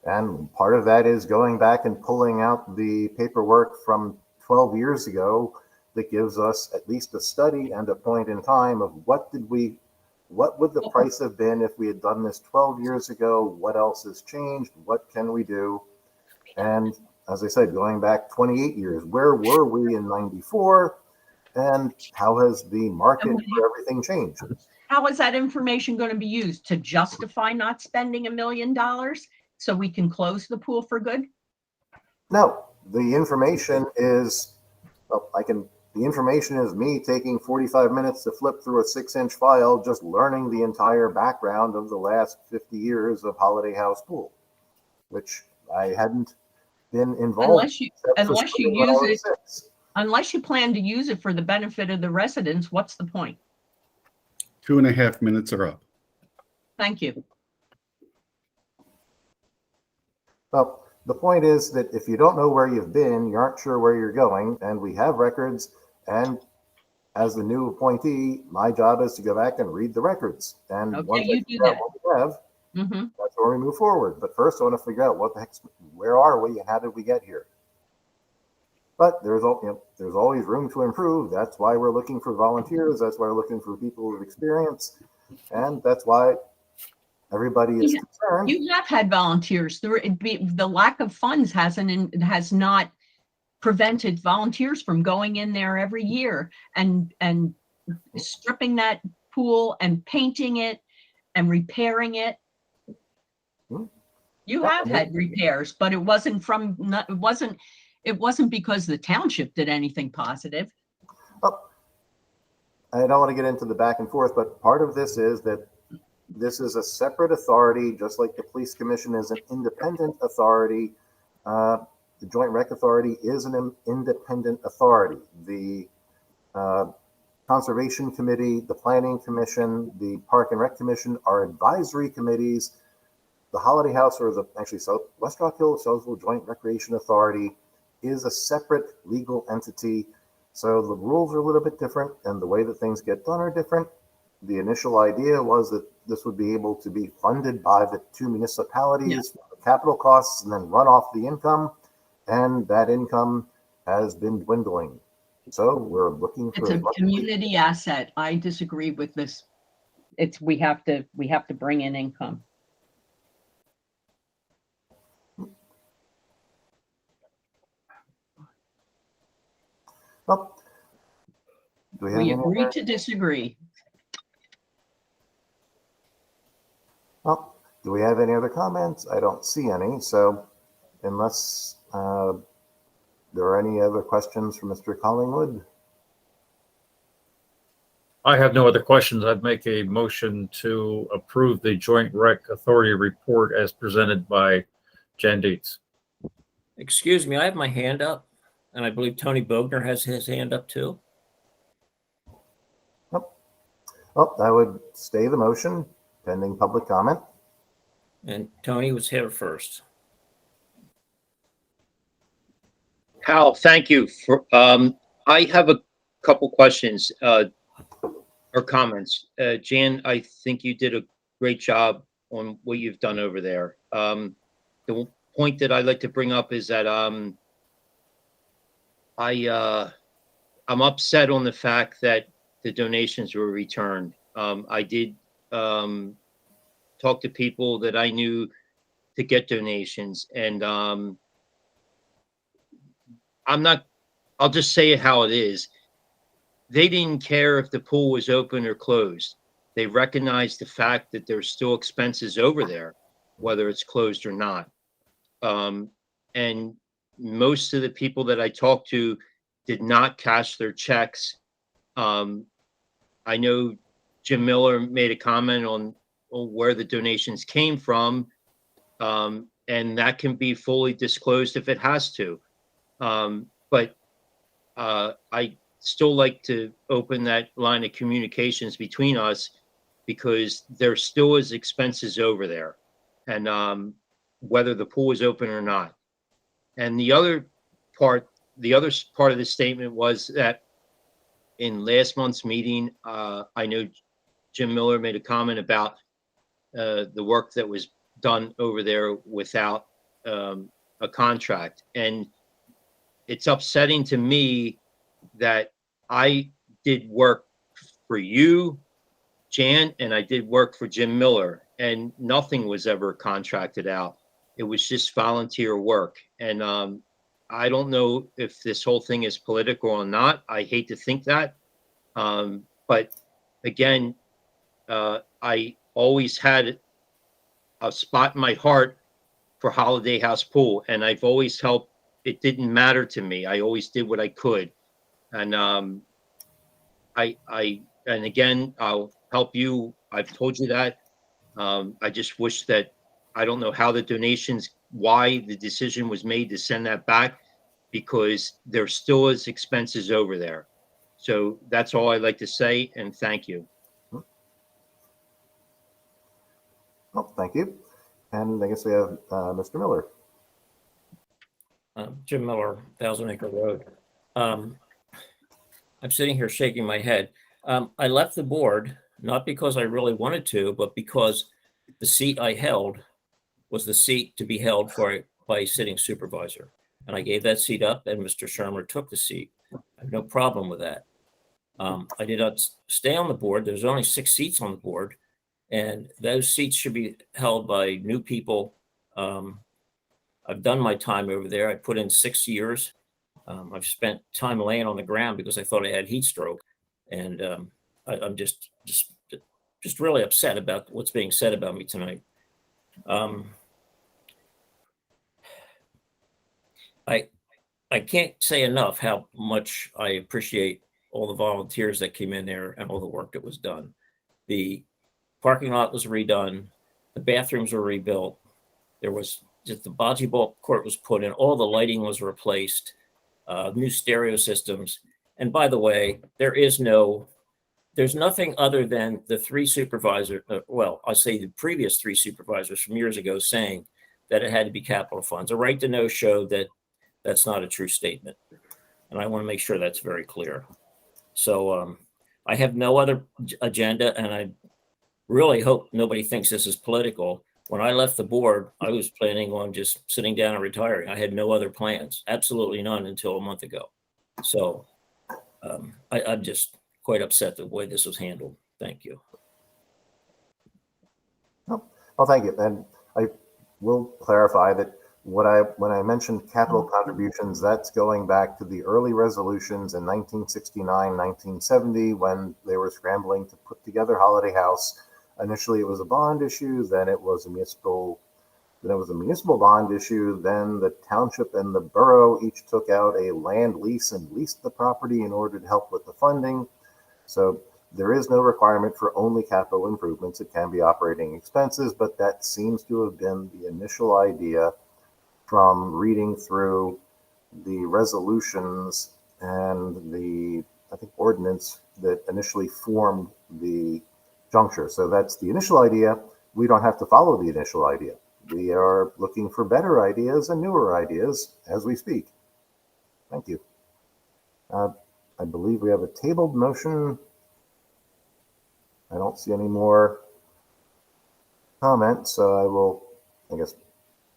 And part of that is going back and pulling out the paperwork from 12 years ago that gives us at least a study and a point in time of what would the price have been if we had done this 12 years ago? What else has changed? What can we do? And as I said, going back 28 years, where were we in 94? And how has the market for everything changed? How is that information going to be used to justify not spending $1 million so we can close the pool for good? No, the information is, the information is me taking 45 minutes to flip through a 6-inch file, just learning the entire background of the last 50 years of Holiday House Pool, which I hadn't been involved in. Unless you plan to use it for the benefit of the residents, what's the point? 2.5 minutes are up. Thank you. Well, the point is that if you don't know where you've been, you aren't sure where you're going, and we have records. And as the new appointee, my job is to go back and read the records. And Okay, once I you do figure out that. what we have, Mm-hmm. that's where we move forward. But first, I want to figure out what the heck, where are we, and how did we get here? But there's always room to improve. That's why we're looking for volunteers. That's why we're looking for people with experience, and that's why everybody is concerned. You have had volunteers. The lack of funds has not prevented volunteers from going in there every year and stripping that pool and painting it and repairing it. Hmm. You have had repairs, but it wasn't because the township did anything positive. Oh, I don't want to get into the back and forth, but part of this is that this is a separate authority, just like the police commission is an independent authority. The Joint Rec Authority is an independent authority. The Conservation Committee, the Planning Commission, the Park and Rec Commission are advisory committees. The Holiday House, or West Rock Hill Southville Joint Recreation Authority, is a separate legal entity. So the rules are a little bit different, and the way that things get done are different. The initial idea was that this would be able to be funded by the two municipalities, for the capital costs, and then run off the income. And that income has been dwindling. So we're looking for It's a community asset. I disagree with this. We have to bring in income. Well, do we have We any agree other- to disagree. Well, do we have any other comments? I don't see any. So unless there are any other questions for Mr. Collingwood? I have no other questions. I'd make a motion to approve the Joint Rec Authority report as presented by Jan Dietz. Excuse me, I have my hand up, and I believe Tony Bogner has his hand up too. Well, that would stay the motion pending public comment. And Tony was here first. Hal, thank you for, I have a couple questions, or comments. Jan, I think you did a great job on what you've done over there. The point that I'd like to bring up is that, I'm upset on the fact that the donations were returned. I did, talk to people that I knew to get donations, and, I'll just say it how it is. They didn't care if the pool was open or closed. They recognized the fact that there's still expenses over there, whether it's closed or not. And most of the people that I talked to did not cash their checks. I know Jim Miller made a comment on where the donations came from, and that can be fully disclosed if it has to. But I still like to open that line of communications between us, because there still is expenses over there, and whether the pool is open or not. And the other part of the statement was that in last month's meeting, I know Jim Miller made a comment about the work that was done over there without a contract. And it's upsetting to me that I did work for you, Jan, and I did work for Jim Miller, and nothing was ever contracted out. It was just volunteer work. And I don't know if this whole thing is political or not. I hate to think that. But again, I always had a spot in my heart for Holiday House Pool, and I've always helped. It didn't matter to me. I always did what I could. And and again, I'll help you. I've told you that. I just wish that, I don't know how the donations, why the decision was made to send that back, because there still is expenses over there. So that's all I'd like to say, and thank you. Well, thank you. And I guess we have Mr. Miller. Jim Miller, Thousand Acre Road. I'm sitting here shaking my head. I left the board, not because I really wanted to, but because the seat I held was the seat to be held by a sitting supervisor. And I gave that seat up, and Mr. Shermer took the seat. I have no problem with that. I did not stay on the board. There's only 6 seats on the board, and those seats should be held by new people. I've done my time over there. I put in 6 years. I've spent time laying on the ground because I thought I had heat stroke, and I'm just really upset about what's being said about me tonight. I can't say enough how much I appreciate all the volunteers that came in there and all the work that was done. The parking lot was redone. The bathrooms were rebuilt. There was just the bocce ball court was put in. All the lighting was replaced. New stereo systems. And by the way, there's nothing other than the 3 supervisors. I'll say the previous 3 supervisors from years ago saying that it had to be capital funds. A right to know showed that that's not a true statement. And I want to make sure that's very clear. So I have no other agenda, and I really hope nobody thinks this is political. When I left the board, I was planning on just sitting down and retiring. I had no other plans, absolutely none until a month ago. So I'm just quite upset the way this was handled. Thank you. Well, thank you. And I will clarify that when I mentioned capital contributions, that's going back to the early resolutions in 1969, 1970, when they were scrambling to put together Holiday House. Initially, it was a bond issue. Then it was a municipal bond issue. Then the township and the borough each took out a land lease and leased the property in order to help with the funding. So there is no requirement for only capital improvements. It can be operating expenses, but that seems to have been the initial idea from reading through the resolutions and the, I think, ordinance that initially formed the juncture. So that's the initial idea. We don't have to follow the initial idea. We are looking for better ideas and newer ideas as we speak. Thank you. I believe we have a tabled motion. I don't see any more comments, so I will, I guess,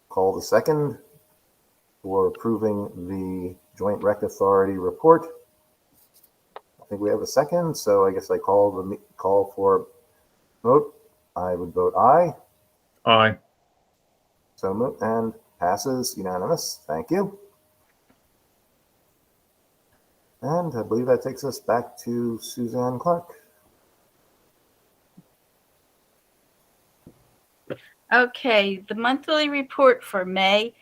call the second for approving the Joint Rec Authority report. I think we have a second, so I guess I call for vote. I would vote aye. Aye. So moved and passes unanimous. Thank you. And I believe that takes us back to Suzanne Clark. Okay, the monthly report for May.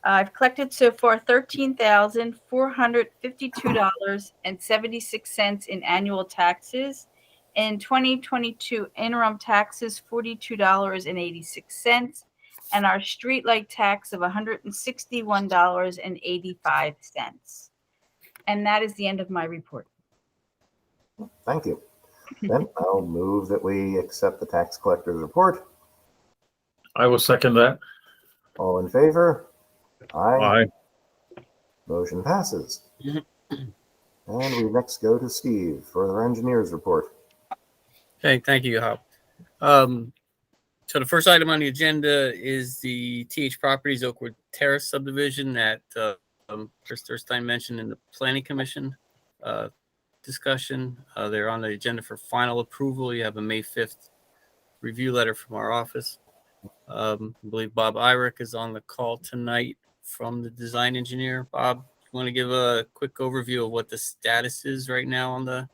I've collected so far $13,452.76 in annual taxes. In 2022, interim taxes $42.86, and our streetlight tax of $161.85. And that is the end of my report. Thank you. Then I'll move that we accept the tax collector's report. I will second that. All in favor? Aye. Aye. Motion passes. And we next go to Steve for the engineer's report. Okay, thank you, Hop. So the first item on the agenda is the TH Properties Oakwood Terrace subdivision that Chris Thurstein mentioned in the Planning Commission discussion. They're on the agenda for final approval. You have a May 5th review letter from our office. I believe Bob Irick is on the call tonight from the design engineer. Bob, you want to give a quick overview of what the status is right now on the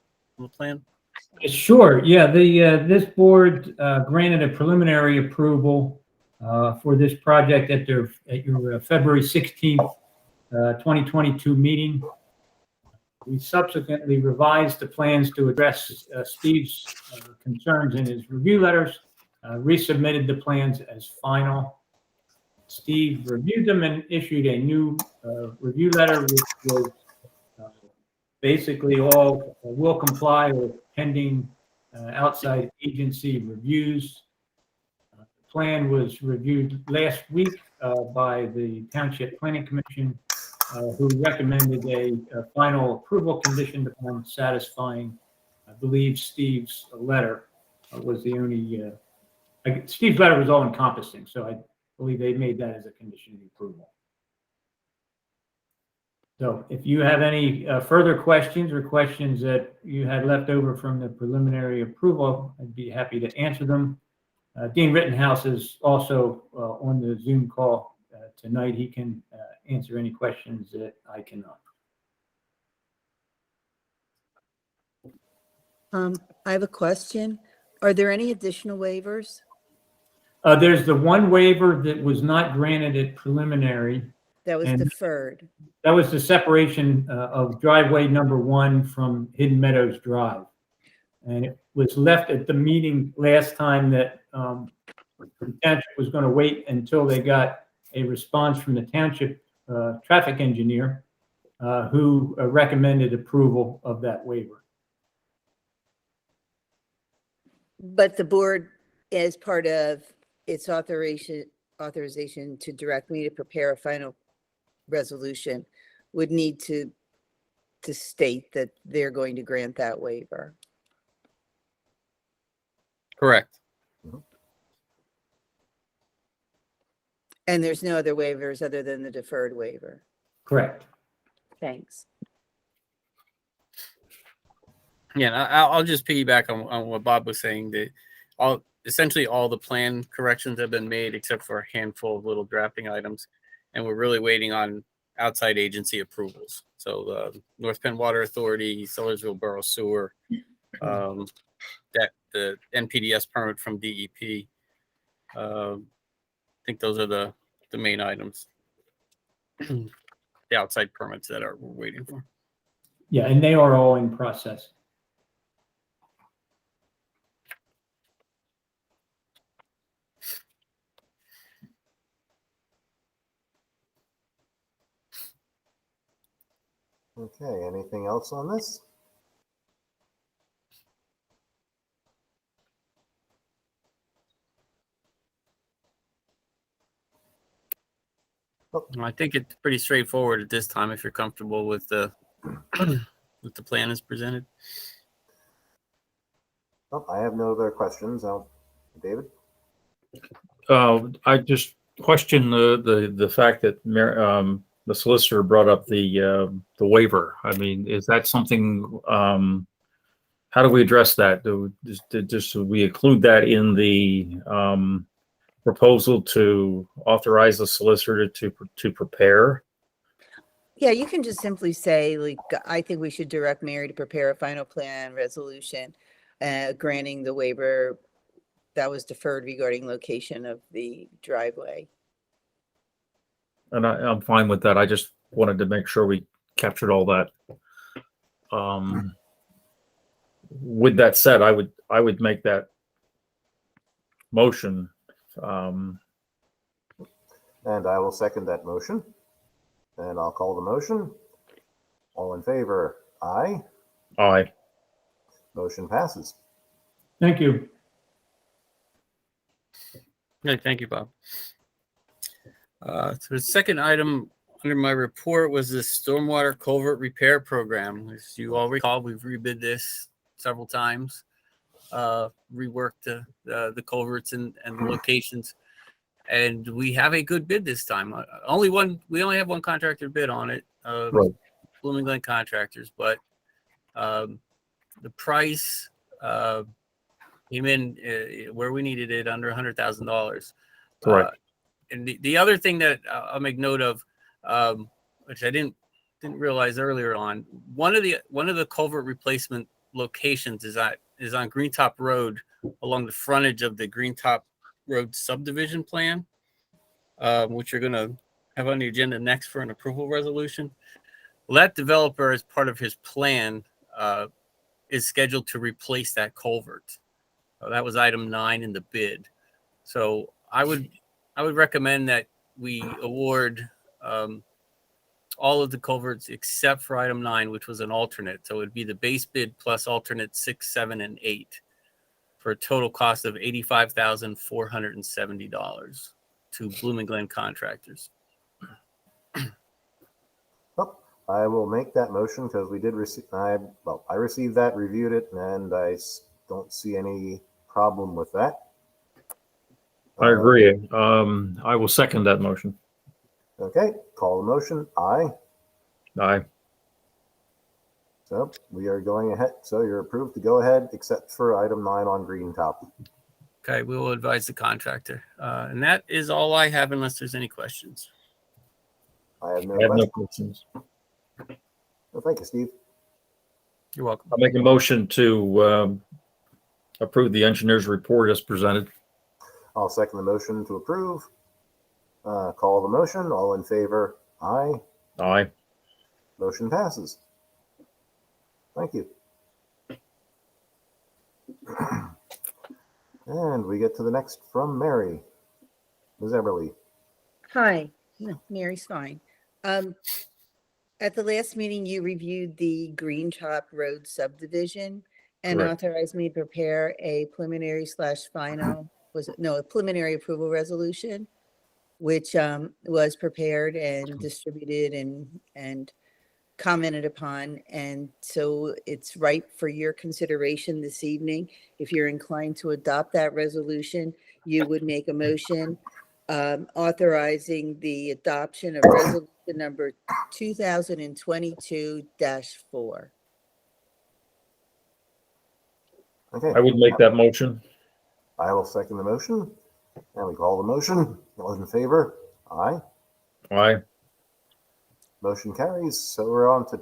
plan? Sure. Yeah, this board granted a preliminary approval for this project at your February 16th, 2022 meeting. We subsequently revised the plans to address Steve's concerns in his review letters, resubmitted the plans as final. Steve reviewed them and issued a new review letter, which was basically all will comply with pending outside agency reviews. The plan was reviewed last week by the Township Planning Commission who recommended a final approval conditioned upon satisfying, I believe, Steve's letter was the only, Steve's letter was all encompassing, so I believe they made that as a condition of approval. So if you have any further questions or questions that you had left over from the preliminary approval, I'd be happy to answer them. Dean Rittenhouse is also on the Zoom call tonight. He can answer any questions that I cannot. I have a question. Are there any additional waivers? There's the one waiver that was not granted at preliminary. That was And deferred. that was the separation of driveway number 1 from Hidden Meadows Drive. And it was left at the meeting last time that the township was going to wait until they got a response from the township traffic engineer who recommended approval of that waiver. But the board, as part of its authorization to direct me to prepare a final resolution, would need to state that they're going to grant that waiver. Correct. And there's no other waivers other than the deferred waiver. Correct. Thanks. Yeah, and I'll just piggyback on what Bob was saying. That essentially all the plan corrections have been made except for a handful of little drafting items, and we're really waiting on outside agency approvals. So the North Penn Water Authority, Sellersville Borough Sewer, that the NPDS permit from DEP. I think those are the main items. The outside permits that we're waiting for. Yeah, and they are all in process. Okay, anything else on this? I think it's pretty straightforward at this time if you're comfortable with the with the plan as presented. Oh, I have no other questions. David? I just question the fact that the solicitor brought up the waiver. I mean, is that something? How do we address that? Do we include that in the proposal to authorize the solicitor to prepare? Yeah, you can just simply say, like, I think we should direct Mary to prepare a final plan resolution granting the waiver that was deferred regarding location of the driveway. And I'm fine with that. I just wanted to make sure we captured all that. With that said, I would make that motion. And I will second that motion. And I'll call the motion. All in favor? Aye. Aye. Motion passes. Thank you. Okay, thank you, Bob. So the second item under my report was the stormwater culvert repair program. As you all recall, we've rebid this several times, reworked the culverts and the locations, and we have a good bid this time. We only have one contractor bid on it, Right. Blooming Glen Contractors, but the price came in where we needed it, under $100,000. Correct. And the other thing that I'll make note of, which I didn't realize earlier on, one of the culvert replacement locations is on Greentop Road, along the frontage of the Greentop Road subdivision plan, which you're going to have on the agenda next for an approval resolution. Well, that developer, as part of his plan, is scheduled to replace that culvert. That was item 9 in the bid. So I would recommend that we award all of the culverts except for item 9, which was an alternate. So it'd be the base bid plus alternate 6, 7, and 8 for a total cost of $85,470 to Blooming Glen Contractors. I will make that motion because we did receive, I received that, reviewed it, and don't see any problem with that. I agree. I will second that motion. Okay, call the motion. Aye. Aye. So we are going ahead. So you're approved to go ahead, except for item 9 on green top. Okay, we will advise the contractor. And that is all I have unless there's any questions. I have no I have no questions. questions. Well, thank you, Steve. You're welcome. I'll make a motion to approve the engineer's report as presented. I'll second the motion to approve. Call the motion. All in favor? Aye. Aye. Motion passes. Thank you. And we get to the next from Mary. Ms. Everly. Hi, no, Mary's fine. At the last meeting, you reviewed the Green Top Road subdivision and Correct. authorized me to prepare a preliminary / final, a preliminary approval resolution, which was prepared and distributed and commented upon. And so it's ripe for your consideration this evening. If you're inclined to adopt that resolution, you would make a motion authorizing the adoption of resolution number 2022-4. Okay. I would make that motion. I will second the motion. And we call the motion. All in favor? Aye. Aye. Motion carries. So we're on to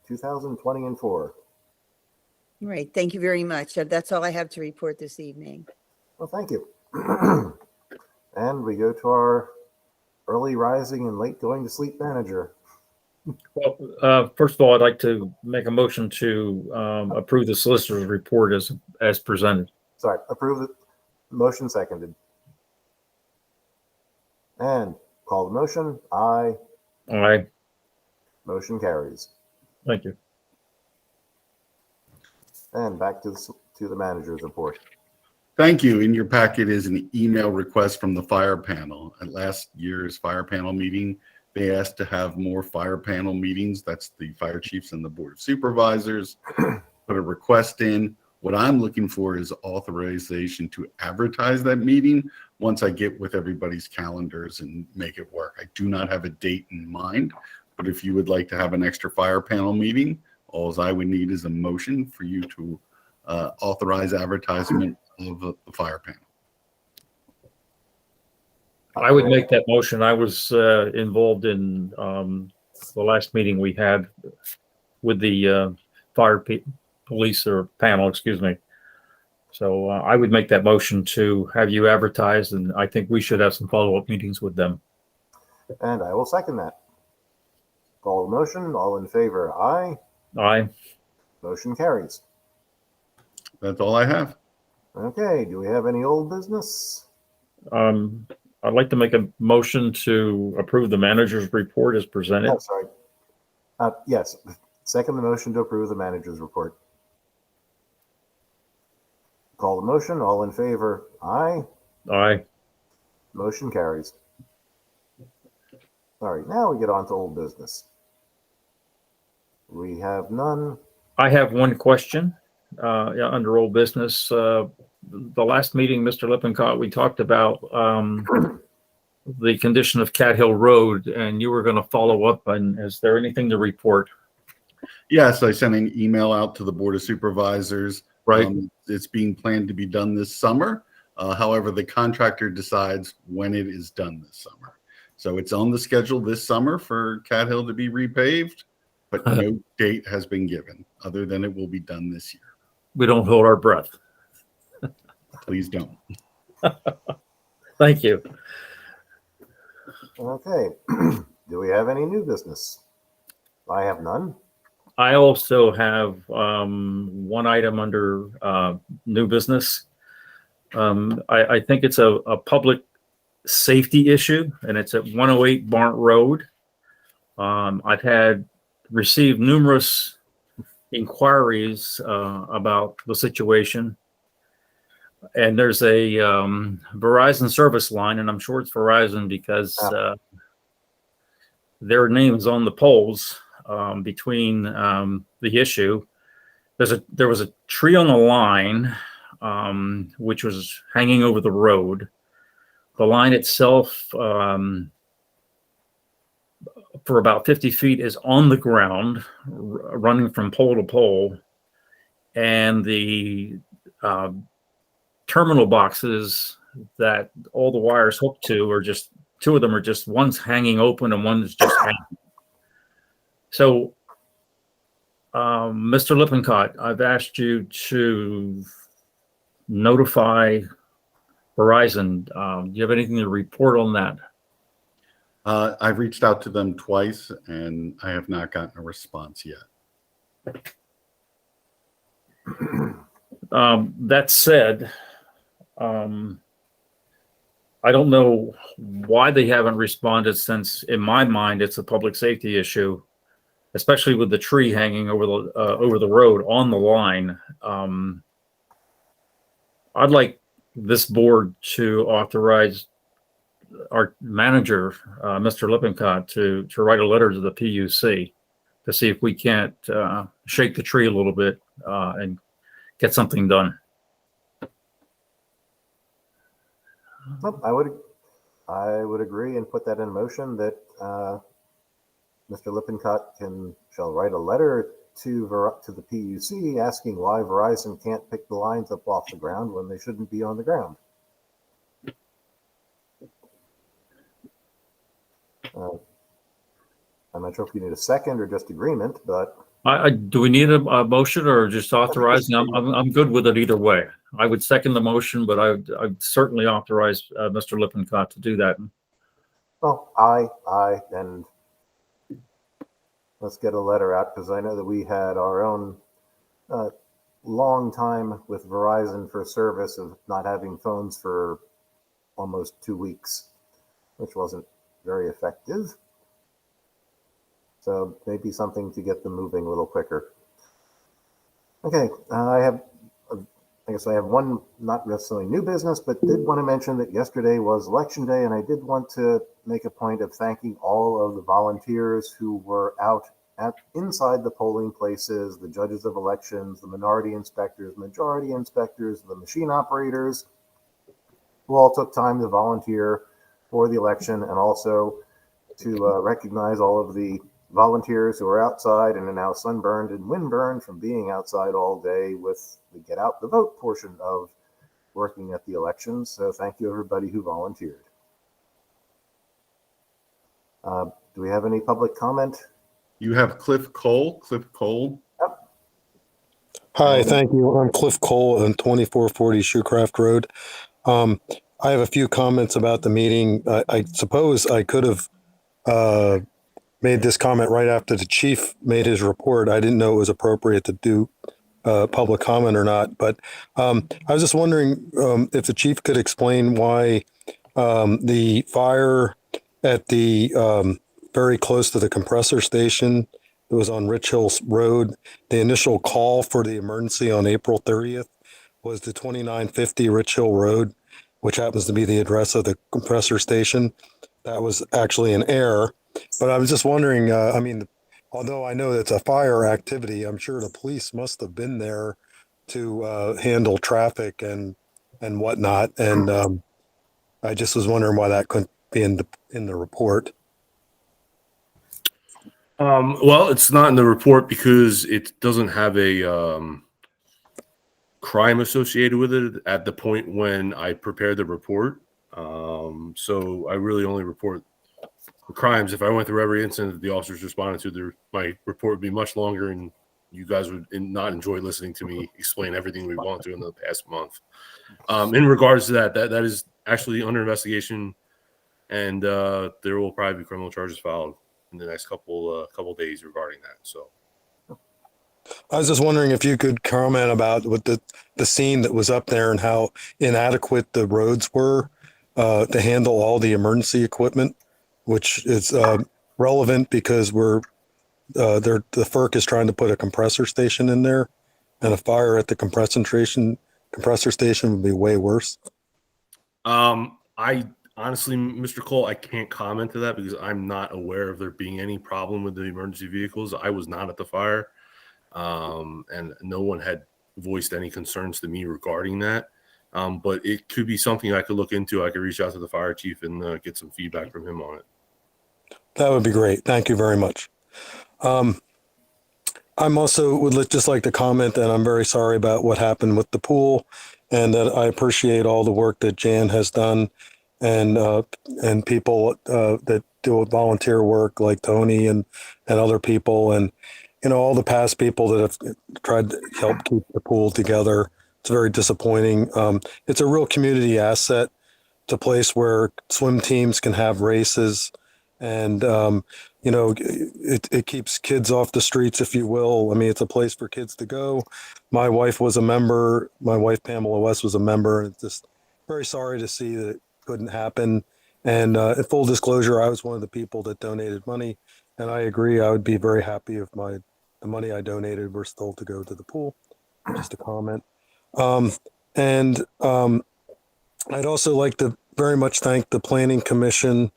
2024. All right, thank you very much. That's all I have to report this evening. Well, thank you. And we go to our early rising and late going to sleep manager. Well, first of all, I'd like to make a motion to approve the solicitor's report as presented. Sorry, approve the motion seconded. And call the motion. Aye. Aye. Motion carries. Thank you. And back to the manager's report. Thank you. In your packet is an email request from the fire panel. At last year's fire panel meeting, they asked to have more fire panel meetings. That's the fire chiefs and the board of supervisors. Put a request in. What I'm looking for is authorization to advertise that meeting once I get with everybody's calendars and make it work. I do not have a date in mind, but if you would like to have an extra fire panel meeting, all I would need is a motion for you to authorize advertisement of the fire panel. I would make that motion. I was involved in the last meeting we had with the police or panel, excuse me. So I would make that motion to have you advertised, and I think we should have some follow-up meetings with them. And I will second that. Call the motion. All in favor? Aye. Aye. Motion carries. That's all I have. Okay, do we have any old business? I'd like to make a motion to approve the manager's report as presented. Oh, sorry. Yes, second the motion to approve the manager's report. Call the motion. All in favor? Aye. Aye. Motion carries. All right, now we get on to old business. We have none. I have one question under old business. The last meeting, Mr. Lippincott, we talked about the condition of Cat Hill Road, and you were going to follow up. And is there anything to report? Yes, I sent an email out to the board of supervisors. Right. It's being planned to be done this summer. However, the contractor decides when it is done this summer. So it's on the schedule this summer for Cat Hill to be repaved, but no date has been given other than it will be done this year. We don't hold our breath. Please don't. Thank you. Okay, do we have any new business? I have none. I also have one item under new business. I think it's a public safety issue, and it's at 108 Barnt Road. I've received numerous inquiries about the situation. And there's a Verizon service line, and I'm sure it's Verizon because their name is on the poles. between the issue. There was a tree on the line, which was hanging over the road. The line itself, for about 50 feet, is on the ground, running from pole to pole. And the terminal boxes that all the wires hook to are just, two of them are just, one's hanging open and one's just hanging. So, Mr. Lippincott, I've asked you to notify Verizon. Do you have anything to report on that? I've reached out to them twice and I have not gotten a response yet. That said, I don't know why they haven't responded, since in my mind it's a public safety issue, especially with the tree hanging over the road on the line. I'd like this board to authorize our manager, Mr. Lippincott, to write a letter to the PUC to see if we can't shake the tree a little bit and get something done. Well, I would agree and put that in motion that Mr. Lippincott shall write a letter to the PUC asking why Verizon can't pick the lines up off the ground when they shouldn't be on the ground. I'm not sure if you need a second or just agreement, but Do we need a motion or just authorizing? I'm good with it either way. I would second the motion, but I'd certainly authorize Mr. Lippincott to do that. well, and let's get a letter out, because I know that we had our own long time with Verizon for service of not having phones for almost 2 weeks, which wasn't very effective. So maybe something to get them moving a little quicker. Okay, I guess I have one, not necessarily new business, but did want to mention that yesterday was Election Day, and I did want to make a point of thanking all of the volunteers who were out inside the polling places, the judges of elections, the minority inspectors, majority inspectors, the machine operators, who all took time to volunteer for the election, and also to recognize all of the volunteers who are outside and are now sunburned and windburned from being outside all day with the get out the vote portion of working at the elections. So thank you, everybody who volunteered. Do we have any public comment? You have Cliff Cole. Cliff Cole. Yep. Hi, thank you. I'm Cliff Cole on 2440 Shoecraft Road. I have a few comments about the meeting. I suppose I could have made this comment right after the chief made his report. I didn't know it was appropriate to do public comment or not, but I was just wondering if the chief could explain why the fire at the very close to the compressor station, it was on Rich Hill Road, the initial call for the emergency on April 30th was the 2950 Rich Hill Road, which happens to be the address of the compressor station. That was actually an error. But I was just wondering, I mean, although I know it's a fire activity, I'm sure the police must have been there to handle traffic and whatnot. And I just was wondering why that couldn't be in the report. Well, it's not in the report because it doesn't have a crime associated with it at the point when I prepared the report. So I really only report the crimes. If I went through every incident that the officers responded to, my report would be much longer, and you guys would not enjoy listening to me explain everything we've gone through in the past month. In regards to that is actually under investigation, and there will probably be criminal charges filed in the next couple days regarding that. So I was just wondering if you could comment about what the scene that was up there and how inadequate the roads were to handle all the emergency equipment, which is relevant because the FERC is trying to put a compressor station in there, and a fire at the compressor station would be way worse. Honestly, Mr. Cole, I can't comment to that because I'm not aware of there being any problem with the emergency vehicles. I was not at the fire, and no one had voiced any concerns to me regarding that. But it could be something I could look into. I could reach out to the fire chief and get some feedback from him on it. That would be great. Thank you very much. I'm also just like to comment that I'm very sorry about what happened with the pool, and that I appreciate all the work that Jan has done, and people that do volunteer work like Tony and other people, and all the past people that have tried to help keep the pool together. It's very disappointing. It's a real community asset. It's a place where swim teams can have races, and it keeps kids off the streets, if you will. I mean, it's a place for kids to go. My wife was a member. My wife, Pamela West, was a member. It's just very sorry to see that it couldn't happen. And in full disclosure, I was one of the people that donated money. And I agree, I would be very happy if the money I donated were still to go to the pool. Just a comment. I'd also like to very much thank the Planning Commission.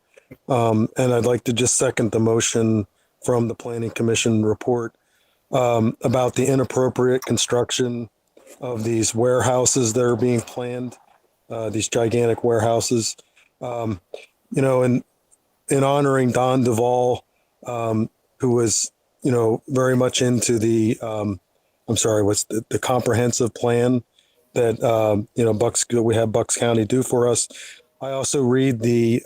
And I'd like to just second the motion from the Planning Commission report about the inappropriate construction of these warehouses that are being planned, these gigantic warehouses. In honoring Don Duvall, who was, very much into the, what's the comprehensive plan that, we have Bucks County do for us. I also read the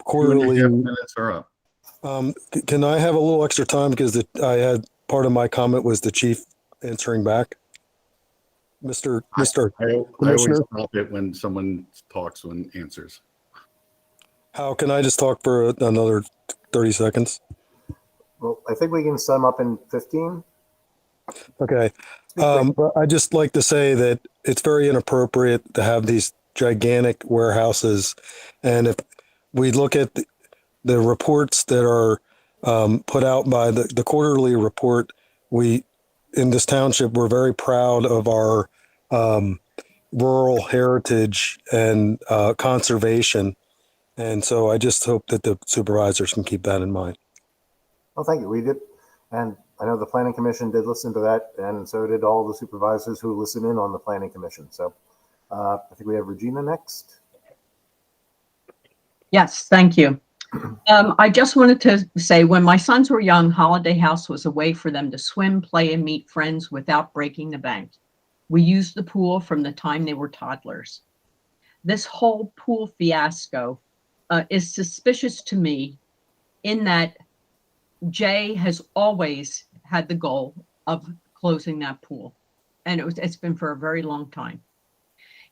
quarterly. 2.5 minutes are up. Can I have a little extra time because I had part of my comment was the chief answering back. Mr. I always Commissioner, stop it when someone talks when answers. how can I just talk for another 30 seconds? Well, I think we can sum up in 15. Okay. But I just like to say that it's very inappropriate to have these gigantic warehouses. And if we look at the reports that are put out by the quarterly report, in this township, we're very proud of our rural heritage and conservation. And so I just hope that the supervisors can keep that in mind. Well, thank you. We did. And I know the Planning Commission did listen to that, and so did all the supervisors who listen in on the Planning Commission. So I think we have Regina next. Yes, thank you. I just wanted to say, when my sons were young, Holiday House was a way for them to swim, play, and meet friends without breaking the bank. We used the pool from the time they were toddlers. This whole pool fiasco is suspicious to me in that Jay has always had the goal of closing that pool, and it's been for a very long time.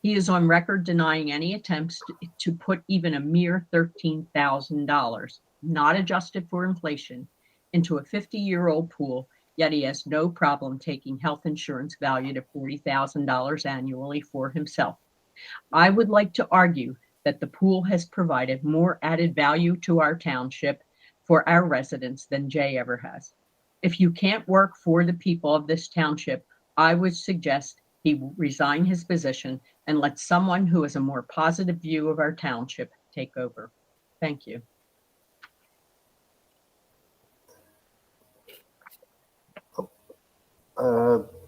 He is on record denying any attempts to put even a mere $13,000, not adjusted for inflation, into a 50-year-old pool, yet he has no problem taking health insurance valued at $40,000 annually for himself. I would like to argue that the pool has provided more added value to our township for our residents than Jay ever has. If you can't work for the people of this township, I would suggest he resign his position and let someone who has a more positive view of our township take over. Thank you.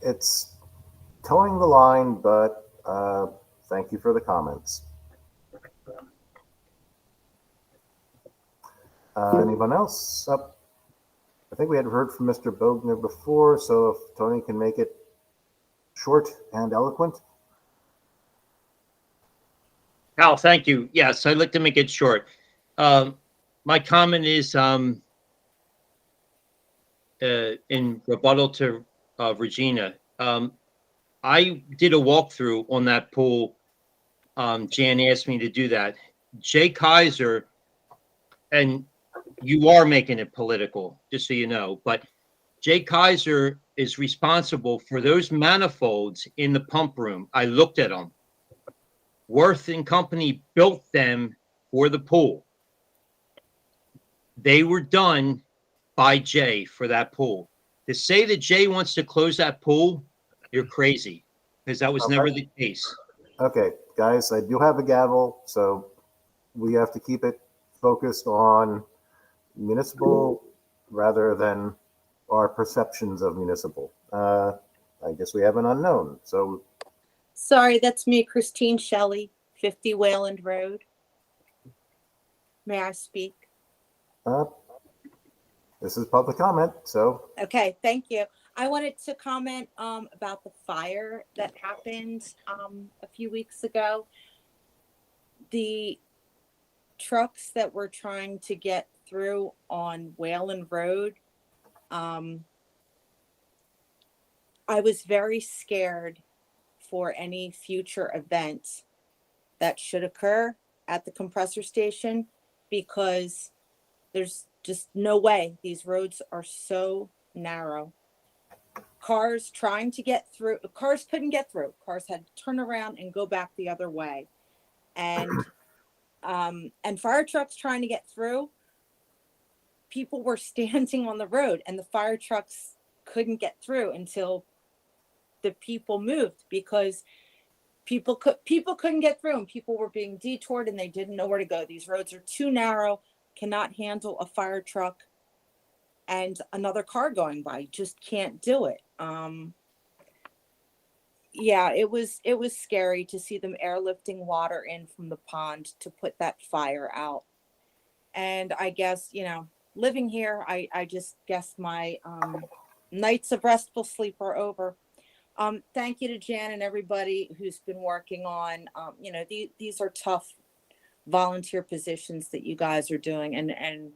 It's towing the line, but thank you for the comments. Anyone else? I think we had heard from Mr. Bogner before, so if Tony can make it short and eloquent. Hal, thank you. Yes, I'd like to make it short. My comment is in rebuttal to Regina. I did a walkthrough on that pool. Jan asked me to do that. Jay Kaiser, and you are making it political, just so you know, but Jay Kaiser is responsible for those manifolds in the pump room. I looked at them. Worth and Company built them for the pool. They were done by Jay for that pool. To say that Jay wants to close that pool, you're crazy, because that was never the case. Okay, guys, I do have a gavel, so we have to keep it focused on municipal rather than our perceptions of municipal. I guess we have an unknown. So, Sorry, that's me, Christine Shelley, 50 Wayland Road. May I speak? uh, this is public comment, so Okay, thank you. I wanted to comment about the fire that happened a few weeks ago. The trucks that were trying to get through on Wayland Road, I was very scared for any future events that should occur at the compressor station because there's just no way. These roads are so narrow. Cars trying to get through, cars couldn't get through. Cars had to turn around and go back the other way. And fire trucks trying to get through, people were standing on the road and the fire trucks couldn't get through until the people moved because people couldn't get through and people were being detoured and they didn't know where to go. These roads are too narrow, cannot handle a fire truck and another car going by. Just can't do it. Yeah, it was scary to see them airlifting water in from the pond to put that fire out. And I guess, living here, I just guess my nights of restful sleep are over. Thank you to Jan and everybody who's been working on, these are tough volunteer positions that you guys are doing. And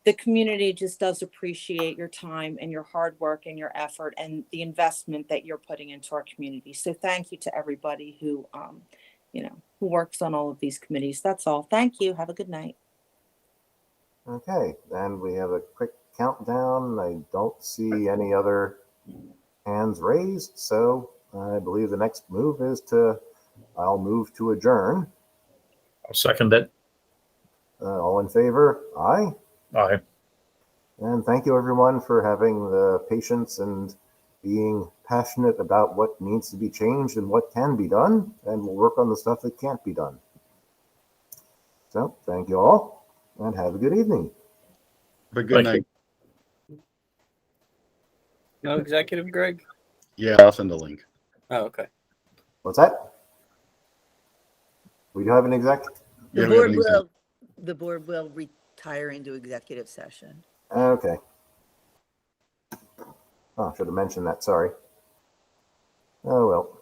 the community just does appreciate your time and your hard work and your effort and the investment that you're putting into our community. So thank you to everybody who works on all of these committees. That's all. Thank you. Have a good night. okay. And we have a quick countdown. I don't see any other hands raised, so I believe the next move is I'll move to adjourn. I'll second that. All in favor? Aye. Aye. And thank you everyone for having the patience and being passionate about what needs to be changed and what can be done, and we'll work on the stuff that can't be done. So thank you all and have a good evening. Have a good Thank night. No executive, Greg? Yeah, I'll send a link. Oh, okay. What's that? We do have an exec? The Yeah, we have board an exec. the board will retire into executive session. Okay. Oh, should have mentioned that. Sorry. Oh, well.